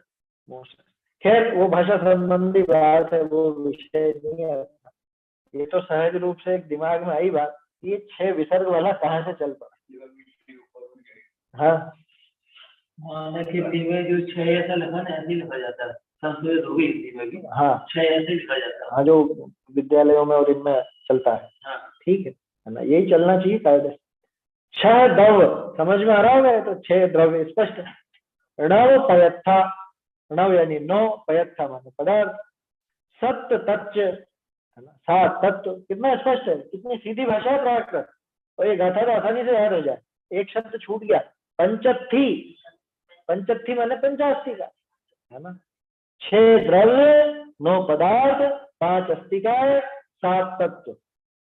खैर वो भाषा संबंधी बात है, वो विषय नहीं है। ये तो सहज रूप से एक दिमाग में आई बात, ये छह विसर्ग वाला कहाँ से चल पड़ा। हाँ, हिंदी में जो छह ऐसा लिखा ना, ऐसे लिखा जाता है। संस्कृत होगी हिंदी में भी, हाँ छह ऐसे लिखा जाता है। हाँ, जो विद्यालयों में और इनमें चलता है। हाँ, ठीक है ना, यही चलना चाहिए कायदे से। छह द्रव्य समझ में आ रहा होगा, तो छह द्रव्य स्पष्ट है। णव पयत्था, णव यानी नौ, पयत्था माने पदार्थ, सप्त तच्च, है ना, सात तत्व। कितना स्पष्ट है, कितनी सीधी भाषा है प्राकृत, और ये गाथा तो आसानी से याद हो जाए, एक शब्द छूट गया। पंचत्थी, पंचत्थी माने 85 का, है ना। 6 द्रव्य, 9 पदार्थ, 5 अस्तिकाएं, 7 तत्व।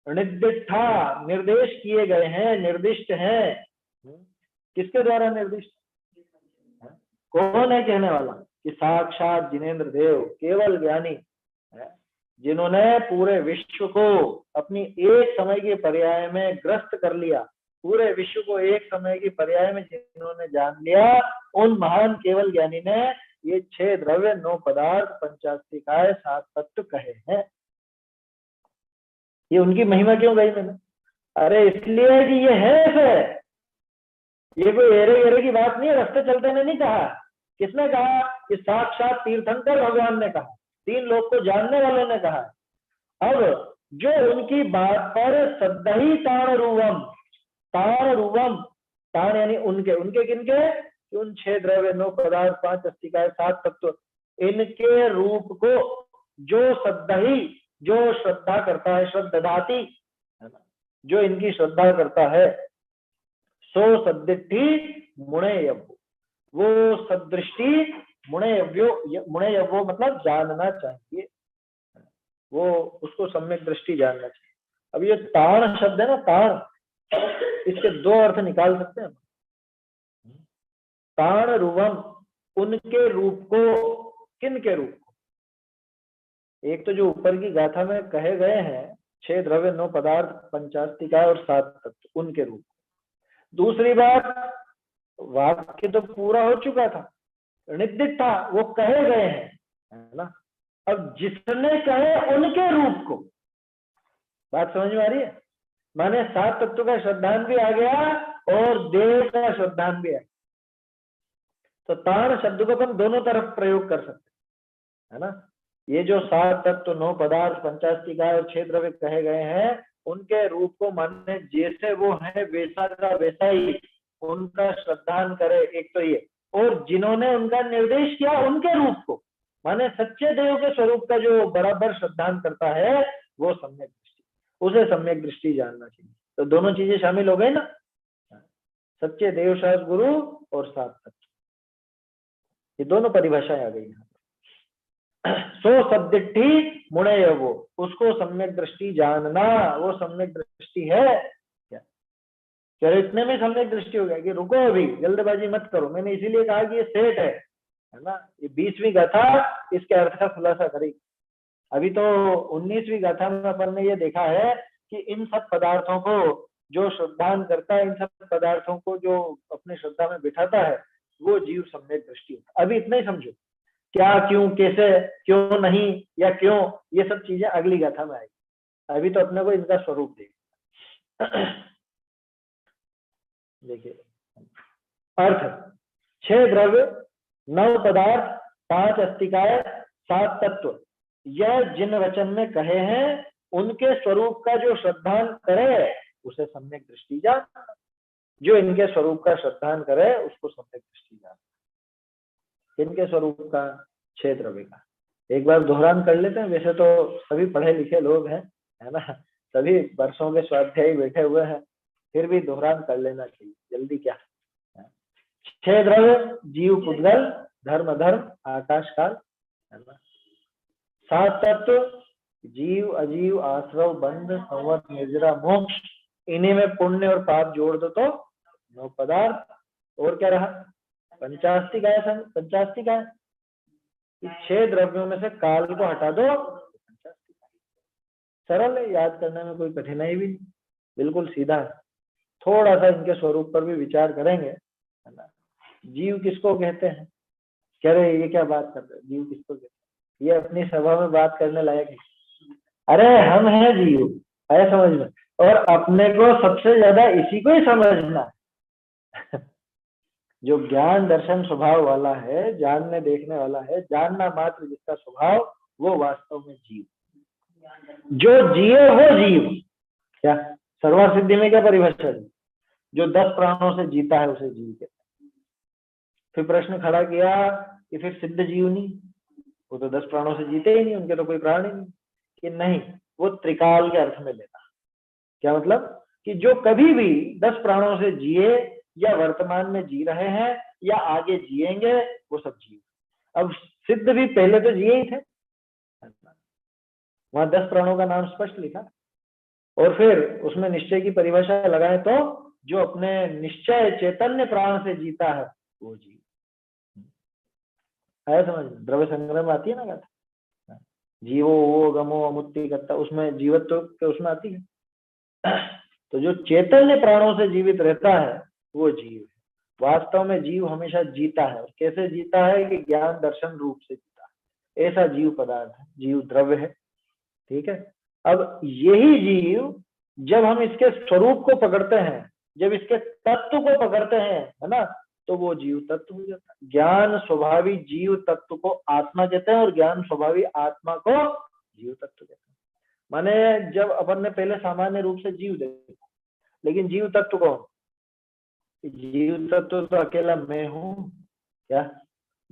निर्दिष्ठा, निर्देश किए गए हैं, निर्दिष्ट हैं। किसके द्वारा निर्दिष्ट? कौन है कहने वाला? कि साक्षात जिनेंद्र देव, केवल ज्ञानी है, जिन्होंने पूरे विश्व को अपनी एक समय के पर्याय में ग्रस्त कर लिया। पूरे विश्व को एक समय की पर्याय में जिन्होंने जान लिया, उन महान केवल ज्ञानी ने ये 6 द्रव्य, 9 पदार्थ, 85 7 तत्व कहे हैं। ये उनकी महिमा क्यों गई मैंने? अरे इसलिए कि ये है ऐसे, ये कोई एरे एरे की बात नहीं है, रास्ते चलते ने नहीं कहा। किसने कहा? कि साक्षात तीर्थंकर भगवान ने कहा। तीन लोग को जानने वालों ने कहा है। अब जो उनकी बात पर सद्दही ताण रूवम, ताण रूवम, ताण यानी उनके, उनके किनके, उन 6 द्रव्य 9 पदार्थ 5 अस्तिकाएं 7 तत्व, इनके रूप को जो सद्दही, जो श्रद्धा करता है, श्रद्धाति है ना, जो इनकी श्रद्धा करता है, सो सद्दिष्टि मुणेयव्यो, वो सदृष्टि मुणेयव्यो, मुणेयव्यो मतलब जानना चाहिए, वो उसको सम्यक दृष्टि जानना चाहिए। अब ये ताण शब्द है ना, ताण, इसके 2 अर्थ निकाल सकते हैं। ताण रूपम, उनके रूप को, किन के रूप को, एक तो जो ऊपर की गाथा में कहे गए हैं 6 द्रव्य 9 पदार्थ 5 अस्तिकाएं और 7 तत्व, उनके रूप। दूसरी बात, वाक्य तो पूरा हो चुका था, निदित था, वो कहे गए हैं, है ना। अब जिसने कहे उनके रूप को, बात समझ में आ रही है? माने 7 तत्व का श्रद्धान भी आ गया और देव का श्रद्धान भी आ गया। तो ताण शब्द को हम दोनों तरफ प्रयोग कर सकते है ना। ये जो 7 तत्व 9 पदार्थ 5 अस्तिकाएं और 6 द्रव्य कहे गए हैं, उनके रूप को माने जैसे वो है वैसा का वैसा ही उनका श्रद्धान करे, एक तो ये, और जिन्होंने उनका निर्देश किया उनके रूप को, माने सच्चे देव के स्वरूप का जो बराबर श्रद्धान करता है वो सम्यक दृष्टि, उसे सम्यक दृष्टि जानना चाहिए। तो दोनों चीजें शामिल हो गई ना, सच्चे देव शास्त्र गुरु और 7 तत्व, ये दोनों परिभाषाएं आ गई यहाँ। सो सद्दिष्टि मुणेयव्यो, उसको सम्यक दृष्टि जानना, वो सम्यक दृष्टि है क्या? चलो इतने में सम्यक दृष्टि हो गया कि रुको अभी, जल्दबाजी मत करो। मैंने इसीलिए कहा कि ये सेट है ना। ये 20वीं गाथा इसके अर्थ का खुलासा करेगी। अभी तो 19वीं गाथा में अपन ने ये देखा है कि इन सब पदार्थों को जो श्रद्धान करता है, इन सब पदार्थों को जो अपने श्रद्धा में बिठाता है, वो जीव सम्यक दृष्टि होता है। अभी इतना ही समझो, क्या, क्यों, कैसे, क्यों नहीं या क्यों, ये सब चीजें अगली गाथा में आएगी। अभी तो अपने को इनका स्वरूप देखिए। अर्थ, 6 द्रव्य 9 पदार्थ 5 अस्तिकाएं 7 तत्व, यह जिन वचन में कहे हैं उनके स्वरूप का जो श्रद्धान करे उसे सम्यक दृष्टि जान, जो इनके स्वरूप का श्रद्धान करे उसको सम्यक दृष्टि जान। इनके स्वरूप का 6 द्रव्य का एक बार दोहरान कर लेते हैं। वैसे तो सभी पढ़े लिखे लोग हैं, है ना, सभी वर्षों के स्वाध्यायी बैठे हुए हैं, फिर भी दोहरान कर लेना चाहिए, जल्दी क्या। 6 द्रव्य, जीव पुद्गल धर्म अधर्म आकाश काल, है ना। 7 तत्व, जीव अजीव आश्रव बंध संवत निर्जरा मोक्ष, इन्हीं में पुण्य और पाप जोड़ दो तो 9 पदार्थ, और क्या रहा, 5 अस्तिकाएं। 5 अस्तिकाएं, 6 द्रव्यों में से काल को हटा दो, सरल है, याद करने में कोई कठिनाई भी नहीं, बिल्कुल सीधा है। थोड़ा सा इनके स्वरूप पर भी विचार करेंगे, है ना। जीव किसको कहते हैं? कह रहे ये क्या बात कर रहे, जीव किसको कहते हैं? ये अपनी सभा में बात करने लायक है। अरे हम हैं जीव, है समझ में, और अपने को सबसे ज्यादा इसी को ही समझना है। जो ज्ञान दर्शन स्वभाव वाला है, जानने देखने वाला है, जानना मात्र जिसका स्वभाव, वो वास्तव में जीव। जो जिए वो जीव। क्या सर्वा सिद्धि में क्या परिभाषा है? जो 10 प्राणों से जीता है उसे जीव कहते हैं। फिर प्रश्न खड़ा किया कि फिर सिद्ध जीव नहीं, वो तो 10 प्राणों से जीते ही नहीं, उनके तो कोई प्राण ही नहीं। कि नहीं, वो त्रिकाल के अर्थ में लेना। क्या मतलब? कि जो कभी भी 10 प्राणों से जिए या वर्तमान में जी रहे हैं या आगे जिएंगे, वो सब जीव। अब सिद्ध भी पहले तो जिए ही थे, वहां 10 प्राणों का नाम स्पष्ट लिखा, और फिर उसमें निश्चय की परिभाषा लगाए तो जो अपने निश्चय चैतन्य प्राण से जीता है वो जीव है। समझ में? द्रव्य संग्रह में आती है ना गाथा, जीवो वो गमो अमुत्ति करता, उसमें जीवत्व तो उसमें आती है। तो जो चैतन्य प्राणों से जीवित रहता है वो जीव है। वास्तव में जीव हमेशा जीता है, और कैसे जीता है कि ज्ञान दर्शन रूप से जीता है, ऐसा जीव पदार्थ है, जीव द्रव्य है। ठीक है। अब यही जीव जब हम इसके स्वरूप को पकड़ते हैं, जब इसके तत्व को पकड़ते हैं, है ना, तो वो जीव तत्व हो जाता है। ज्ञान स्वभावी जीव तत्व को आत्मा कहते हैं और ज्ञान स्वभावी आत्मा को जीव तत्व कहते हैं। माने जब अपन ने पहले सामान्य रूप से जीव देखा, लेकिन जीव तत्व कौन? जीव तत्व तो अकेला मैं हूं क्या?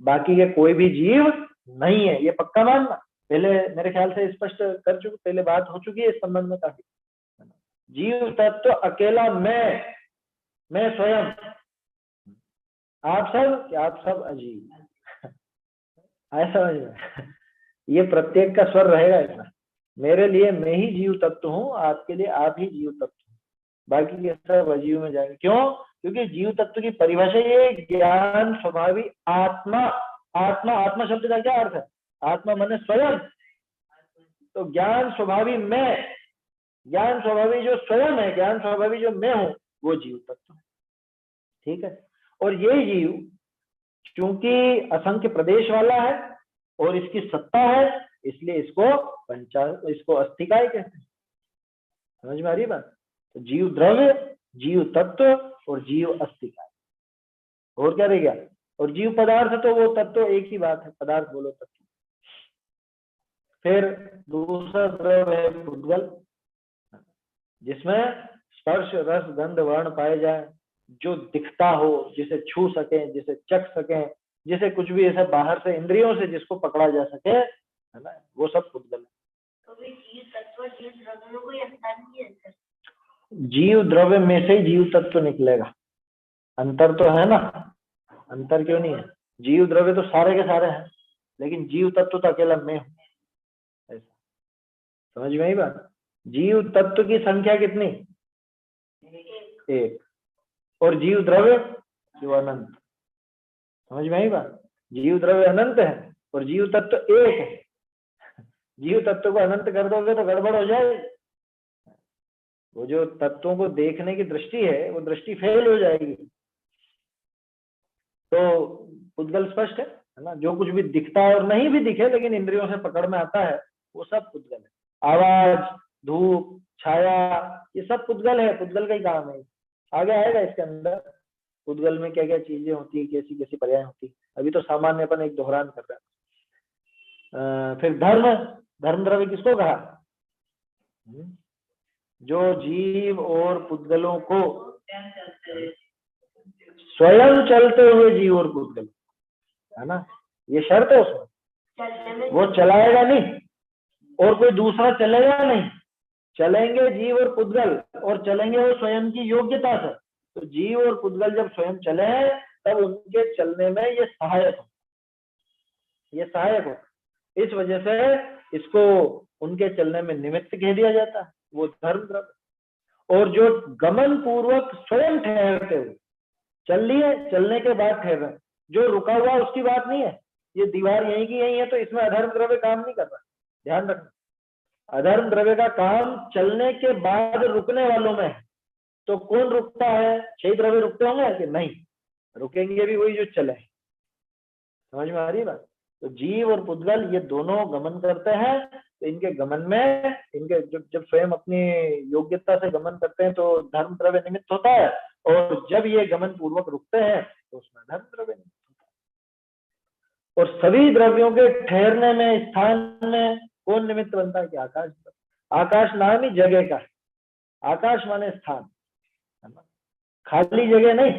बाकी के कोई भी जीव नहीं है, ये पक्का मानना। पहले मेरे ख्याल से स्पष्ट कर चुके, पहले बात हो चुकी है इस संबंध में काफी। जीव तत्व अकेला मैं स्वयं, आप सब अजीब। आए समझ में? ये प्रत्येक का स्वर रहेगा इसमें। मेरे लिए मैं ही जीव तत्व हूँ, आपके लिए आप ही जीव तत्व हूँ, बाकी के सब अजीव में जाएंगे। क्यों? क्योंकि जीव तत्व की परिभाषा ये ज्ञान स्वभावी आत्मा। आत्मा शब्द का क्या अर्थ है? आत्मा माने स्वयं। तो ज्ञान स्वभावी मैं, ज्ञान स्वभावी जो स्वयं है, ज्ञान स्वभावी जो मैं हूं, वो जीव तत्व है। ठीक है। और ये जीव क्योंकि असंख्य प्रदेश वाला है और इसकी सत्ता है, इसलिए इसको अस्थिकाय कहते हैं। समझ में आ रही बात? तो जीव द्रव्य, जीव तत्व और जीव अस्थिकाय, और क्या रह गया? और जीव पदार्थ, तो वो तत्व एक ही बात है, पदार्थ बोलो तत्व। फिर दूसरा द्रव्य है पुद्गल, जिसमें स्पर्श रस गंध वर्ण पाए जाए, जो दिखता हो, जिसे छू सके, जिसे चख सके, जिसे कुछ भी ऐसा बाहर से इंद्रियों से जिसको पकड़ा जा सके, है ना, वो सब पुद्गल है। तो भी जीव तत्व जीव द्रव्य में कोई अंतर नहीं है सर? जीव द्रव्य में से ही जीव तत्व निकलेगा। अंतर तो है ना, अंतर क्यों नहीं है? जीव द्रव्य तो सारे के सारे हैं, लेकिन जीव तत्व तो अकेला मैं हूं। ऐसा समझ में आई बात? जीव तत्व की संख्या कितनी? एक। और जीव द्रव्य जो अनंत। समझ में आई बात? जीव द्रव्य अनंत है और जीव तत्व एक है। जीव तत्व को अनंत कर दोगे तो गड़बड़ हो जाएगी। वो जो तत्वों को देखने की दृष्टि है, वो दृष्टि फेल हो जाएगी। तो पुद्गल स्पष्ट है ना? जो कुछ भी दिखता है और नहीं भी दिखे लेकिन इंद्रियों से पकड़ में आता है, वो सब पुद्गल है। आवाज, धूप, छाया, ये सब पुद्गल है, पुद्गल का ही काम है। आगे आएगा इसके अंदर पुद्गल में क्या क्या चीजें होती है, कैसी कैसी पर्याय होती है। अभी तो सामान्य अपन एक दोहरान कर रहे हैं। फिर धर्म द्रव्य किसको कहा? जो जीव और पुद्गलों को स्वयं चलते हुए जीव और पुद्गल, है ना, ये शर्त है उसमें। वो चलाएगा नहीं और कोई दूसरा चलेगा नहीं, चलेंगे जीव और पुद्गल, और चलेंगे वो स्वयं की योग्यता से। तो जीव और पुद्गल जब स्वयं चले हैं तब उनके चलने में ये सहायक हो। इस वजह से इसको उनके चलने में निमित्त कह दिया जाता है, वो धर्म द्रव्य। और जो गमन पूर्वक स्वयं ठहरते हुए चल लिए, चलने के बाद ठहर रहे, जो रुका हुआ उसकी बात नहीं है। ये दीवार यहीं की यहीं है तो इसमें अधर्म द्रव्य काम नहीं कर रहा, ध्यान रखना। अधर्म द्रव्य का काम चलने के बाद रुकने वालों में है। तो कौन रुकता है? 6 द्रव्य रुकते होंगे कि नहीं? रुकेंगे भी वही जो चले। समझ में आ रही बात? तो जीव और पुद्गल ये दोनों गमन करते हैं। तो इनके गमन में, इनके जब स्वयं अपनी योग्यता से गमन करते हैं तो धर्म द्रव्य निमित्त होता है, और जब ये गमन पूर्वक रुकते हैं तो उसमें धर्म द्रव्य निमित्त होता है। और सभी द्रव्यों के ठहरने में, स्थान में कौन निमित्त बनता है? कि आकाश। आकाश नाम ही जगह का है। आकाश माने स्थान, है ना, खाली जगह नहीं,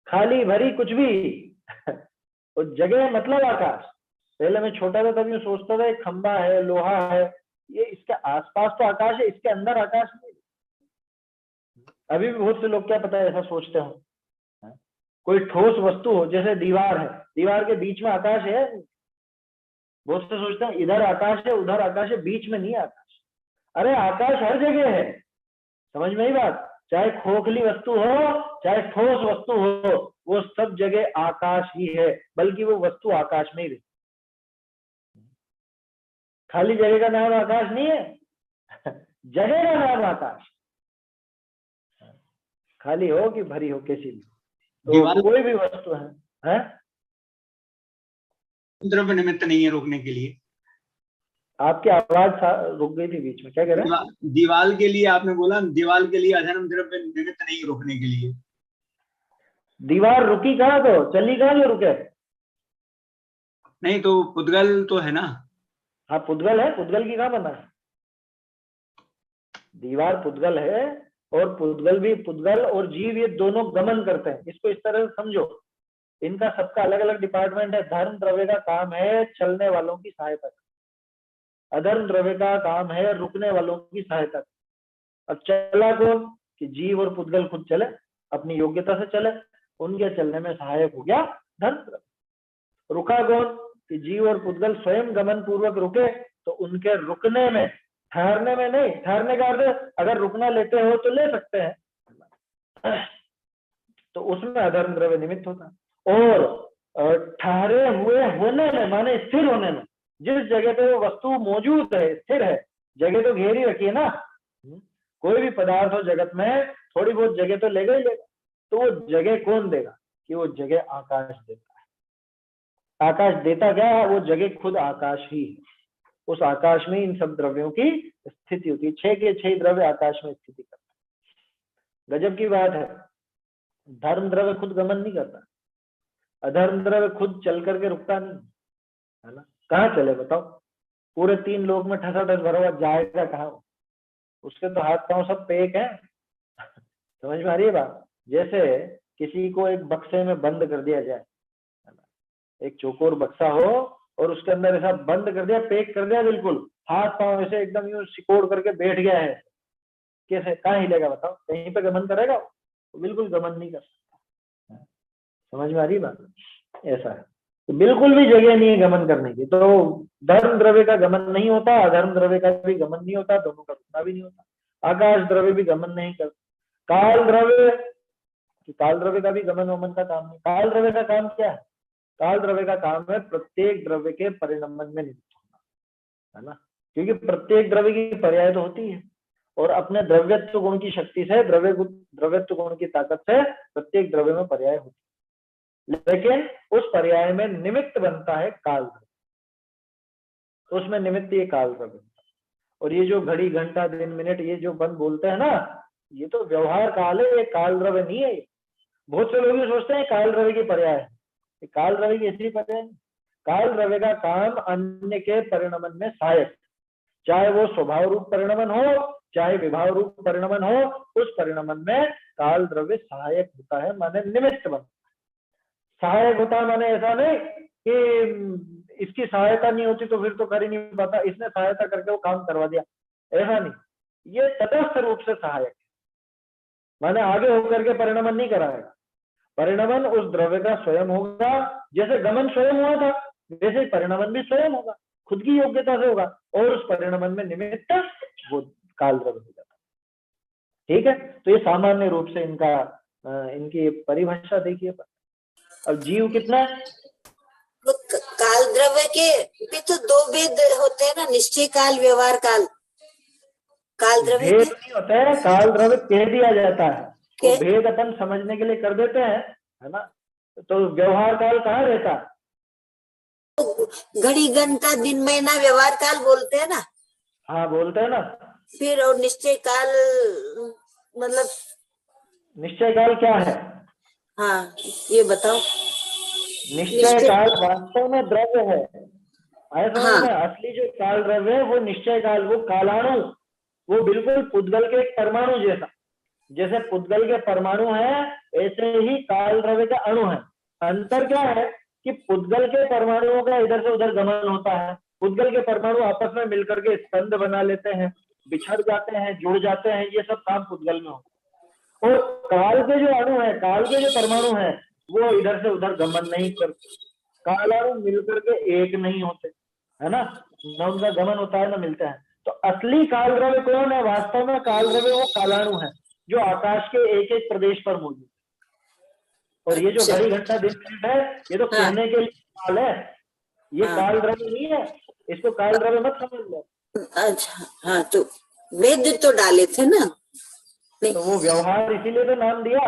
खाली भरी कुछ भी। और जगह मतलब आकाश। पहले मैं छोटा था तभी सोचता था एक खंबा है, लोहा है, ये इसके आसपास तो आकाश है, इसके अंदर आकाश नहीं। अभी भी बहुत से लोग क्या पता है ऐसा सोचते हो। कोई ठोस वस्तु हो, जैसे दीवार है, दीवार के बीच में आकाश है। बहुत से सोचते हैं इधर आकाश है उधर आकाश है, बीच में नहीं आकाश। अरे आकाश हर जगह है। समझ में ही बात? चाहे खोखली वस्तु हो चाहे ठोस वस्तु हो, वो सब जगह आकाश ही है, बल्कि वो वस्तु आकाश में ही रहती। खाली जगह का नाम आकाश नहीं है, जगह का नाम आकाश। खाली हो कि भरी हो, कैसी भी, तो कोई भी वस्तु है? द्रव्य निमित्त नहीं है रोकने के लिए। आपकी आवाज रुक गई थी बीच में, क्या कह रहे हैं? दीवाल के लिए आपने बोला, दीवाल के लिए अधर्म द्रव्य निमित्त नहीं रोकने के लिए। दीवार रुकी कहाँ तो चली कहाँ जो रुके? नहीं तो पुद्गल तो है ना। हाँ पुद्गल है, पुद्गल की कहाँ बना है? दीवार पुद्गल है और पुद्गल भी, पुद्गल और जीव ये दोनों गमन करते हैं। इसको इस तरह से समझो, इनका सबका अलग अलग डिपार्टमेंट है। धर्म द्रव्य का काम है चलने वालों की सहायता, अधर्म द्रव्य का काम है रुकने वालों की सहायता। अब चला कौन? कि जीव और पुद्गल खुद चले, अपनी योग्यता से चले, उनके चलने में सहायक हो गया धर्म द्रव्य। रुका कौन? कि जीव और पुद्गल स्वयं गमन पूर्वक रुके, तो उनके रुकने में, ठहरने में नहीं, ठहरने का अर्थ अगर रुकना लेते हो तो ले सकते हैं, तो उसमें अधर्म द्रव्य निमित्त होता है। और ठहरे हुए होने में माने स्थिर होने में, जिस जगह पे वो वस्तु मौजूद है, स्थिर है, जगह तो घेरी रखी है ना। कोई भी पदार्थ हो जगत में थोड़ी बहुत जगह तो लेगा ही लेगा, तो वो जगह कौन देगा? कि वो जगह आकाश देता है। आकाश देता क्या है? वो जगह खुद आकाश ही है। उस आकाश में इन सब द्रव्यों की स्थिति होती है। 6 के 6 द्रव्य आकाश में स्थिति करते हैं। गजब की बात है, धर्म द्रव्य खुद गमन नहीं करता, अधर्म द्रव्य खुद चल करके रुकता नहीं है ना। कहाँ चले बताओ? पूरे 3 लोक में ठसाठस भरा हुआ, जाएगा कहाँ? उसके तो हाथ पांव सब पेक है। समझ में आ रही है बात? जैसे किसी को एक बक्से में बंद कर दिया जाए, एक चौकोर बक्सा हो और उसके अंदर ऐसा बंद कर दिया, पैक कर दिया, बिल्कुल हाथ पांव ऐसे एकदम यूं सिकोड़ करके बैठ गया है, कैसे कहाँ हिलेगा बताओ? कहीं पे गमन करेगा? तो बिल्कुल गमन नहीं कर सकता। समझ में आ रही बात? ऐसा है, तो बिल्कुल भी जगह नहीं है गमन करने की। तो धर्म द्रव्य का गमन नहीं होता, अधर्म द्रव्य का भी गमन नहीं होता, दोनों का रुकना भी नहीं होता। आकाश द्रव्य भी गमन नहीं करता। काल द्रव्य, काल द्रव्य का भी गमन वमन का काम नहीं। काल द्रव्य का काम क्या है? काल द्रव्य का काम है प्रत्येक द्रव्य के परिणमन में निमित्त होना, है ना। क्योंकि प्रत्येक द्रव्य की पर्याय तो होती है, और अपने द्रव्यत्व गुण की शक्ति से, द्रव्यत्व गुण की ताकत से प्रत्येक द्रव्य में पर्याय होती है। लेकिन उस पर्याय में निमित्त बनता है काल द्रव्य, उसमें निमित्त ये काल द्रव्य। और ये जो घड़ी घंटा दिन मिनट ये जो बंद बोलते हैं ना, ये तो व्यवहार काल है, ये काल द्रव्य नहीं है। बहुत से लोग ये सोचते हैं काल द्रव्य की पर्याय है, काल द्रव्य की ऐसी पर्याय नहीं। काल द्रव्य का काम अन्य के परिणमन में सहायक, चाहे वो स्वभाव रूप परिणमन हो चाहे विभाव रूप परिणमन हो, उस परिणमन में काल द्रव्य सहायक होता है, माने निमित्त बनता है। सहायक होता है माने ऐसा नहीं कि इसकी सहायता नहीं होती तो फिर तो कर ही नहीं पाता, इसने सहायता करके वो काम करवा दिया, ऐसा नहीं। ये तटस्थ रूप से सहायक है, माने आगे होकर के परिणमन नहीं कराएगा। परिणमन उस द्रव्य का स्वयं होगा, जैसे गमन स्वयं हुआ था वैसे ही परिणमन भी स्वयं होगा, खुद की योग्यता से होगा, और उस परिणमन में निमित्त वो काल द्रव्य हो जाता है। ठीक है, तो ये सामान्य रूप से इनकी परिभाषा देखिए। अब जीव कितना है? काल द्रव्य के भी तो 2 भेद होते हैं ना, निश्चय काल, व्यवहार काल। काल द्रव्य भेद नहीं होता है, काल द्रव्य कह दिया जाता है, तो भेद अपन समझने के लिए कर देते हैं, है ना। तो व्यवहार काल कहाँ रहता है? घड़ी घंटा दिन महीना व्यवहार काल बोलते हैं ना। हाँ बोलते हैं ना। फिर और निश्चय काल मतलब निश्चय काल क्या है? हाँ ये बताओ। निश्चय काल वास्तव में द्रव्य है, ऐसा हाँ। में असली जो काल द्रव्य है वो निश्चय काल, वो कालाणु, वो बिल्कुल पुद्गल के एक परमाणु जैसा, जैसे पुद्गल के परमाणु है ऐसे ही काल द्रव्य का अणु है। अंतर क्या है कि पुद्गल के परमाणुओं का इधर से उधर गमन होता है, पुद्गल के परमाणु आपस में मिलकर के स्कंद बना लेते हैं, बिछड़ जाते हैं, जुड़ जाते हैं, ये सब काम पुद्गल में होता है। और काल के जो अणु है, काल के जो परमाणु है, वो इधर से उधर गमन नहीं करते, कालाणु मिलकर के एक नहीं होते, है ना, न उनका गमन होता है न मिलते हैं। तो असली काल द्रव्य कौन है? वास्तव में काल द्रव्य वो कालाणु है जो आकाश के एक एक प्रदेश पर मौजूद है। और ये जो घड़ी घंटा दिन मिनट है, ये तो कहने के लिए काल है, ये काल द्रव्य नहीं है, इसको काल द्रव्य मत समझ लो। अच्छा हाँ, तो वेद तो डाले थे ना, तो वो व्यवहार इसीलिए तो नाम दिया।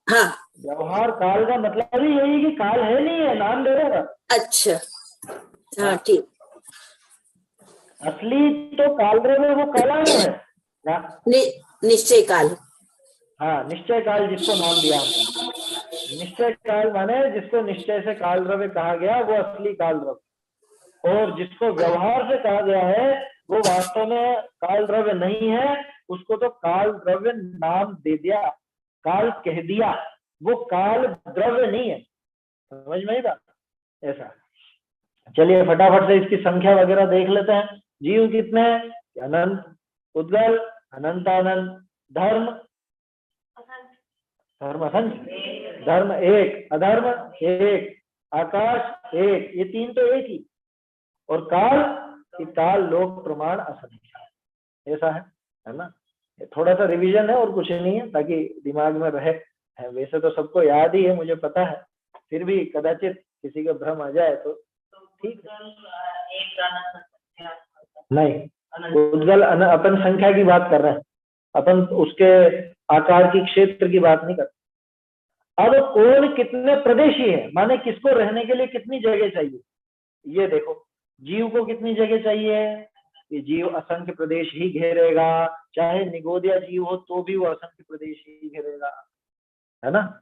हाँ व्यवहार काल का मतलब ही यही कि काल है नहीं है, नाम दे देगा। अच्छा हाँ ठीक। असली तो काल द्रव्य वो कालाणु है ना, निश्चय काल। हाँ निश्चय काल जिसको नाम दिया हमने। निश्चय काल माने जिसको निश्चय से काल द्रव्य कहा गया वो असली काल द्रव्य, और जिसको व्यवहार से कहा गया है वो वास्तव में काल द्रव्य नहीं है, उसको तो काल द्रव्य नाम दे दिया, काल कह दिया, वो काल द्रव्य नहीं है। समझ में आई बात? ऐसा। चलिए फटाफट से इसकी संख्या वगैरह देख लेते हैं। जीव कितने हैं? अनंत, उद्गल, अनंतानंत, धर्म, धर्म असंख्य, धर्म एक, अधर्म एक, आकाश एक, ये तीन तो एक ही, और काल, कि काल लोक प्रमाण असंख्य, ऐसा है ना। थोड़ा सा रिवीजन है और कुछ नहीं है, ताकि दिमाग में रहे। वैसे तो सबको याद ही है, मुझे पता है, फिर भी कदाचित किसी का भ्रम आ जाए तो ठीक है। नहीं, उद्गल अपन संख्या की बात कर रहे हैं, अपन उसके आकार की क्षेत्र की बात नहीं करते। अब कौन कितने प्रदेशी है, माने किसको रहने के लिए कितनी जगह चाहिए, ये देखो। जीव को कितनी जगह चाहिए? ये जीव असंख्य प्रदेश ही घेरेगा, चाहे निगोदिया जीव हो तो भी वो असंख्य प्रदेश ही घेरेगा, है ना।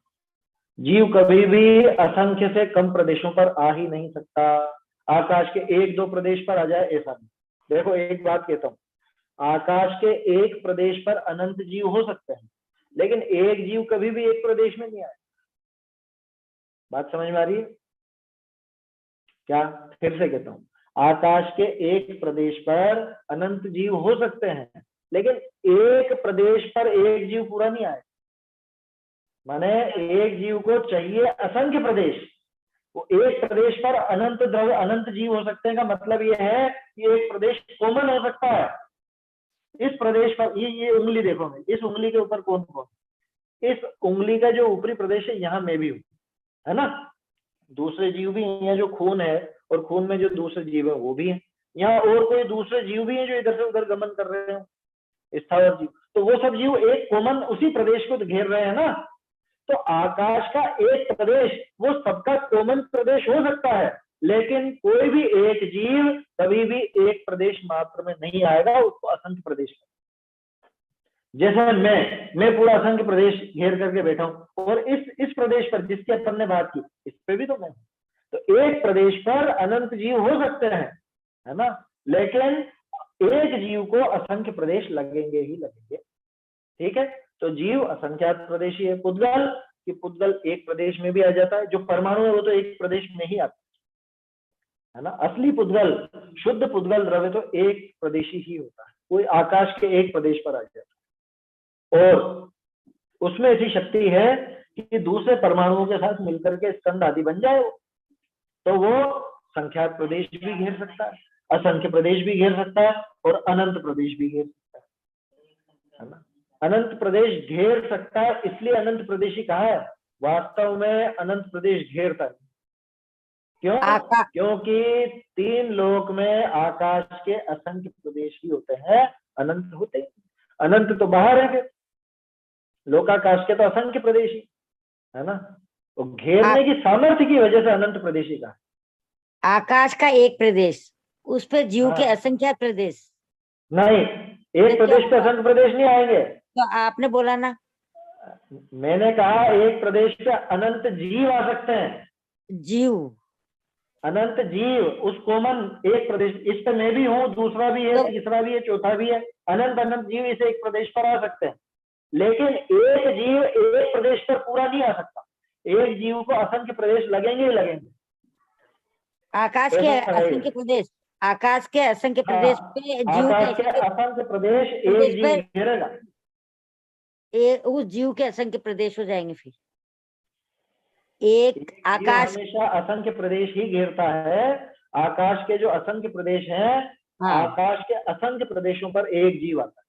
जीव कभी भी असंख्य से कम प्रदेशों पर आ ही नहीं सकता। आकाश के एक दो प्रदेश पर आ जाए ऐसा नहीं। देखो एक बात कहता हूँ, आकाश के एक प्रदेश पर अनंत जीव हो सकते हैं, लेकिन एक जीव कभी भी एक प्रदेश में नहीं आए। बात समझ में आ रही है क्या? फिर से कहता हूँ, आकाश के एक प्रदेश पर अनंत जीव हो सकते हैं, लेकिन एक प्रदेश पर एक जीव पूरा नहीं आए। माने एक जीव को चाहिए असंख्य प्रदेश, वो एक प्रदेश पर अनंत द्रव्य अनंत जीव हो सकते हैं का मतलब ये है कि एक प्रदेश कॉमन हो सकता है। इस प्रदेश पर ये उंगली देखो, मैं इस उंगली के ऊपर कौन कौन, इस उंगली का जो ऊपरी प्रदेश है यहाँ मैं भी हूँ, है ना। दूसरे जीव भी हैं, जो खून है, और खून में जो दूसरे जीव है वो भी है। यहाँ और कोई दूसरे जीव भी हैं जो इधर से उधर गमन कर रहे हैं, स्थावर जीव, तो वो सब जीव एक कॉमन उसी प्रदेश को घेर रहे हैं ना। तो आकाश का एक प्रदेश वो सबका कॉमन प्रदेश हो सकता है, लेकिन कोई भी एक जीव कभी भी एक प्रदेश मात्र में नहीं आएगा, उसको असंख्य प्रदेश में। जैसे मैं पूरा असंख्य प्रदेश घेर करके बैठा हूं, और इस प्रदेश पर जिसकी अपन ने बात की, इस पे भी तो मैं हूं। तो एक प्रदेश पर अनंत जीव हो सकते हैं, है ना, लेकिन एक जीव को असंख्य प्रदेश लगेंगे ही लगेंगे। ठीक है, तो जीव असंख्यात प्रदेशी है। पुद्गल, कि पुद्गल एक प्रदेश में भी आ जाता है, जो परमाणु है वो तो एक प्रदेश में ही आता है ना। असली पुद्गल, शुद्ध पुद्गल द्रव्य तो एक प्रदेशी ही होता है, कोई आकाश के एक प्रदेश पर आ जाता है, और उसमें ऐसी शक्ति है कि दूसरे परमाणुओं के साथ मिलकर के स्कंद आदि बन जाए, तो वो संख्यात प्रदेश भी घेर सकता है, असंख्य प्रदेश भी घेर सकता है, और अनंत प्रदेश भी घेर सकता है ना। अनंत प्रदेश घेर सकता है, इसलिए अनंत प्रदेशी कहा है। वास्तव में अनंत प्रदेश घेरता है, क्यों? क्योंकि तीन लोक में आकाश के असंख्य प्रदेश ही होते हैं, अनंत होते हैं। अनंत तो बाहर है, लोकाकाश के तो असंख्य प्रदेश ही है ना। तो घेरने की सामर्थ्य की वजह से अनंत प्रदेशी का। आकाश का एक प्रदेश, उस पर जीव के असंख्यात प्रदेश नहीं, एक प्रदेश पे असंख्य प्रदेश नहीं आएंगे। तो आपने बोला ना, मैंने कहा एक प्रदेश पे अनंत जीव आ सकते हैं। जीव, अनंत जीव, उस कॉमन एक प्रदेश, इस पे मैं भी हूँ, दूसरा भी है, तो, तीसरा भी है, चौथा भी है, अनंत अनंत जीव इस एक प्रदेश पर आ सकते हैं, लेकिन एक जीव एक प्रदेश पर पूरा नहीं आ सकता। एक जीव को असंख्य प्रदेश लगेंगे ही लगेंगे। आकाश के असंख्य प्रदेश, आकाश के असंख्य प्रदेश पे जीव के असंख्य प्रदेश एक जीव घेरेगा, उस जीव के असंख्य प्रदेश हो जाएंगे। फिर एक आकाश हमेशा असंख्य प्रदेश ही घेरता है। आकाश के जो असंख्य प्रदेश हैं, आकाश के असंख्य प्रदेशों पर एक जीव आता है।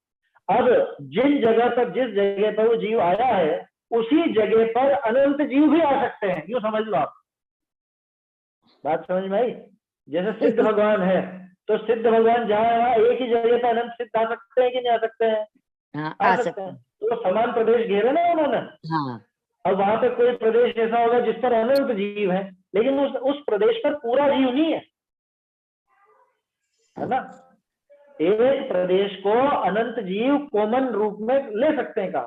अब जिन जगह पर, जिस जगह पर वो जीव आया है, उसी जगह पर अनंत जीव भी आ सकते हैं, यूं समझ लो आप। बात समझ में आई? जैसे सिद्ध भगवान है, तो सिद्ध भगवान जहाँ वहाँ एक ही जगह पर अनंत सिद्ध आ सकते हैं कि नहीं आ सकते हैं? आ सकते हैं। तो समान प्रदेश घेरे ना उन्होंने। अब वहां पे कोई प्रदेश ऐसा होगा जिस पर अनंत जीव है, लेकिन उस प्रदेश पर पूरा जीव नहीं है ना। एक प्रदेश को अनंत जीव कॉमन रूप में ले सकते हैं काम,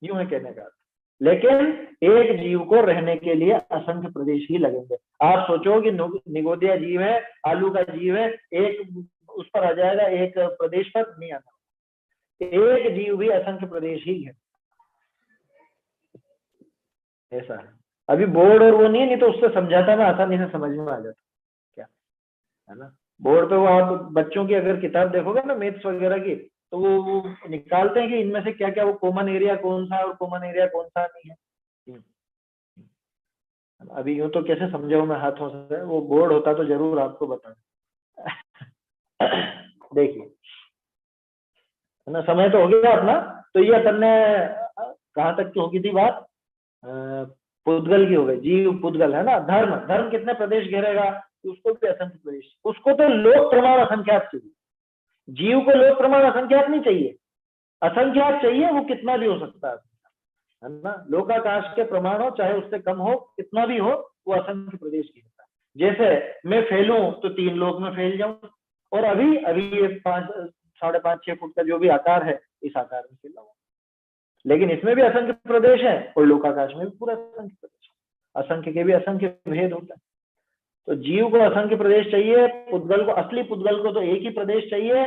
यूं है कहने का। लेकिन एक जीव को रहने के लिए असंख्य प्रदेश ही लगेंगे। आप सोचो कि निगोदिया जीव है, आलू का जीव है, एक उस पर आ जाएगा, एक प्रदेश पर नहीं आना, एक जीव भी असंख्य प्रदेश ही है, ऐसा है। अभी बोर्ड और वो नहीं तो उससे समझाता मैं आसानी से समझ में आ जाता क्या है ना। बोर्ड पे वो आप बच्चों की अगर किताब देखोगे ना मैथ्स वगैरह की, तो वो निकालते हैं कि इनमें से क्या क्या वो कॉमन एरिया कौन सा है और कॉमन एरिया कौन सा नहीं है। अभी यूं तो कैसे समझाऊं मैं हाथों से, वो बोर्ड होता तो जरूर आपको बता। देखिए है ना, समय तो हो गया अपना। तो ये अपन ने कहाँ तक की होगी थी बात, पुद्गल की हो गई, जीव पुद्गल है ना। धर्म, धर्म कितने प्रदेश घेरेगा, उसको भी असंख्य प्रदेश, उसको तो लोक प्रमाण असंख्यात चाहिए। जीव को लोक प्रमाण असंख्यात नहीं चाहिए, असंख्यात चाहिए, वो कितना भी हो सकता है ना। लोकाकाश के प्रमाण हो चाहे उससे कम हो, कितना भी हो, वो असंख्य प्रदेश घेरता है। जैसे मैं फैलूं तो 3 लोक में फैल जाऊं, और अभी ये 5, 5.5, 6 फुट का जो भी आकार है, इस आकार में फैला हुआ, लेकिन इसमें भी असंख्य प्रदेश है और लोकाकाश में भी पूरा असंख्य प्रदेश है। असंख्य के भी असंख्य भेद होता है। तो जीव को असंख्य प्रदेश चाहिए, पुद्गल को, असली पुद्गल को तो एक ही प्रदेश चाहिए,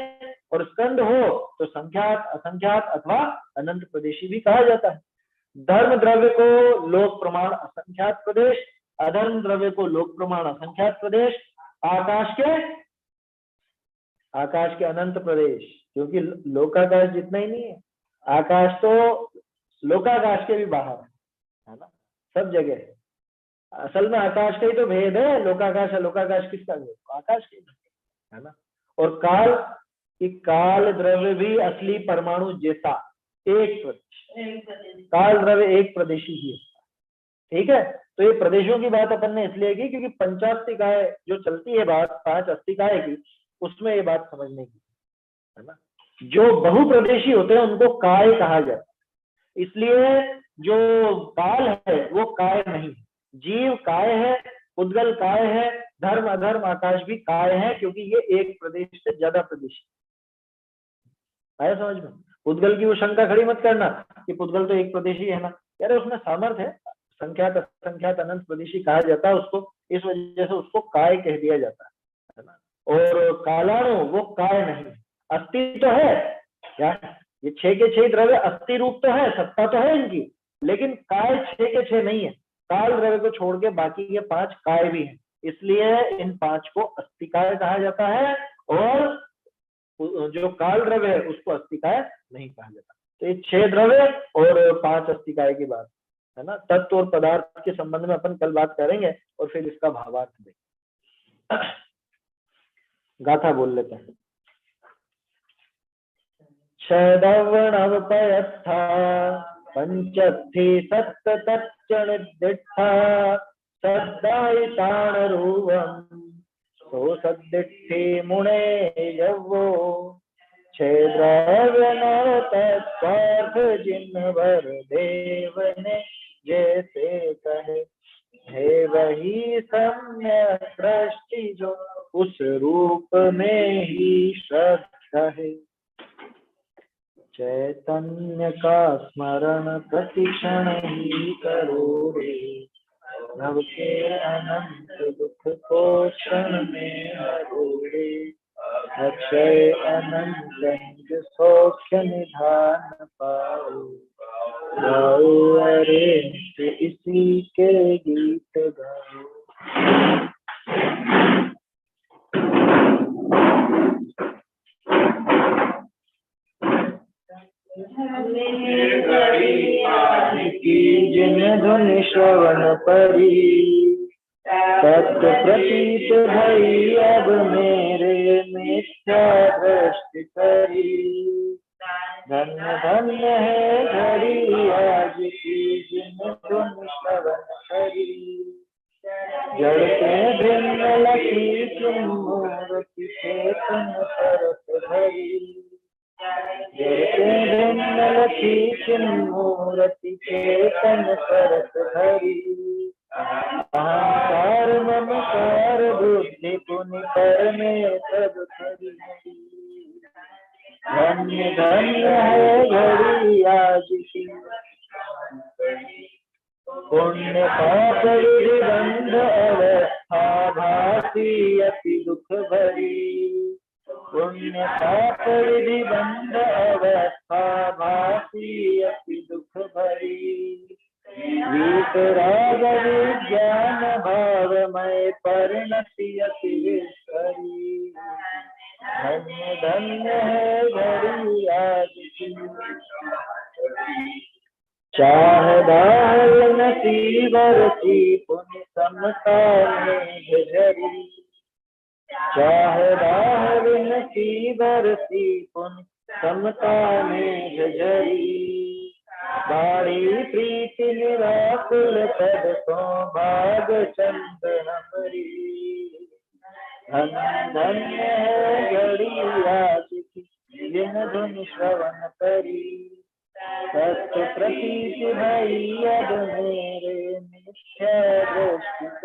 और स्कंद हो तो संख्यात, असंख्यात अथवा अनंत प्रदेशी भी कहा जाता है। धर्म द्रव्य को लोक प्रमाण असंख्यात प्रदेश, अधर्म द्रव्य को लोक प्रमाण असंख्यात प्रदेश, आकाश के अनंत प्रदेश, क्योंकि लोकाकाश जितना ही नहीं है, आकाश तो लोकाकाश के भी बाहर है ना, सब जगह है। असल में आकाश का ही तो भेद है, लोकाकाश है, लोकाकाश किसका भेद, आकाश के है ना। और काल कि काल द्रव्य भी असली परमाणु जैसा एक प्रदेश, काल द्रव्य एक प्रदेशी ही है। ठीक है, तो ये प्रदेशों की बात अपन ने इसलिए की क्योंकि पंचास्तिकाय जो चलती है बात 5 अस्तिकाय की, उसमें ये बात समझने की है ना। जो बहुप्रदेशी होते हैं उनको काय कहा जाता है, इसलिए जो काल है वो काय नहीं, जीव काय है, पुद्गल काय है, धर्म अधर्म आकाश भी काय है, क्योंकि ये एक प्रदेश से ज्यादा प्रदेश आया समझ में। पुद्गल की वो शंका खड़ी मत करना कि पुद्गल तो एक प्रदेशी है ना, यार उसमें सामर्थ्य है, संख्यात असंख्यात अनंत प्रदेशी कहा जाता है उसको, इस वजह से उसको काय कह दिया जाता है ना। और कालाणु वो काय नहीं, अस्थि तो है क्या, ये 6 के 6 द्रव्य अस्थि रूप तो है, सत्ता तो है इनकी, लेकिन काय 6 के 6 नहीं है। काल द्रव्य को छोड़ के बाकी ये 5 काय भी हैं, इसलिए इन 5 को अस्तिकाय कहा जाता है, और जो काल द्रव्य है उसको अस्तिकाय नहीं कहा जाता। तो ये 6 द्रव्य और 5 अस्तिकाय की बात है ना। तत्व और पदार्थ के संबंध में अपन कल बात करेंगे, और फिर इसका भावार्थ देखेंगे। गाथा बोल लेते हैं। छदवणवपयत्था पंचत्थि सप्ततच्चनिदिट्ठा सद्दायिताणरूपम् सो सद्दिट्ठि मुने यवो छेद्रव्यनवतत्पार्थ जिन्वर देवने जैसे कहे, है वही सम्यक दृष्टि जो उस रूप में ही श्रद्धा है। चैतन्य का स्मरण प्रतिक्षण ही करो रे, नव के अनंत दुख को क्षण में हरो रे, अक्षय अनंत सौख्य निधान पाओ, गाओ अरे इसी के गीत गाओ। जिन धुन श्रवण परी, तत्व प्रतीत भई अब मेरे मिथ्या दृष्टि करी। धन्य धन्य है घड़ी आज की जिन धुन श्रवण करी, जड़ते भिन्न लखी तुम मूर्ति चेतन परत भरी। जड़ते भिन्न लखी मूर्ति चेतन परत भरी। अहंकार ममकार बुद्धि पुनि पर में सब करी। धन्य धन्य है घड़ी आज की पुण्य पाप विधि बंध अवस्था भासी अति दुख भरी। पुण्य पाप विधि बंध अवस्था भासी अति दुख भरी। वीतराग विज्ञान भावमय परिणति अति विस्तरी। धन्य धन्य है घड़ी आज की। चाह दाल नसी बरसी पुण्य समता में झरी। चाह दाल नसी बरसी पुण्य समता में झरी। बाड़ी प्रीति निराकुल पद तो भाग चंद हमरी। धन्य धन्य है घड़ी आज की जिन धुन श्रवण करी। सत्य प्रतीति भई अब मेरे मिथ्या दृष्टि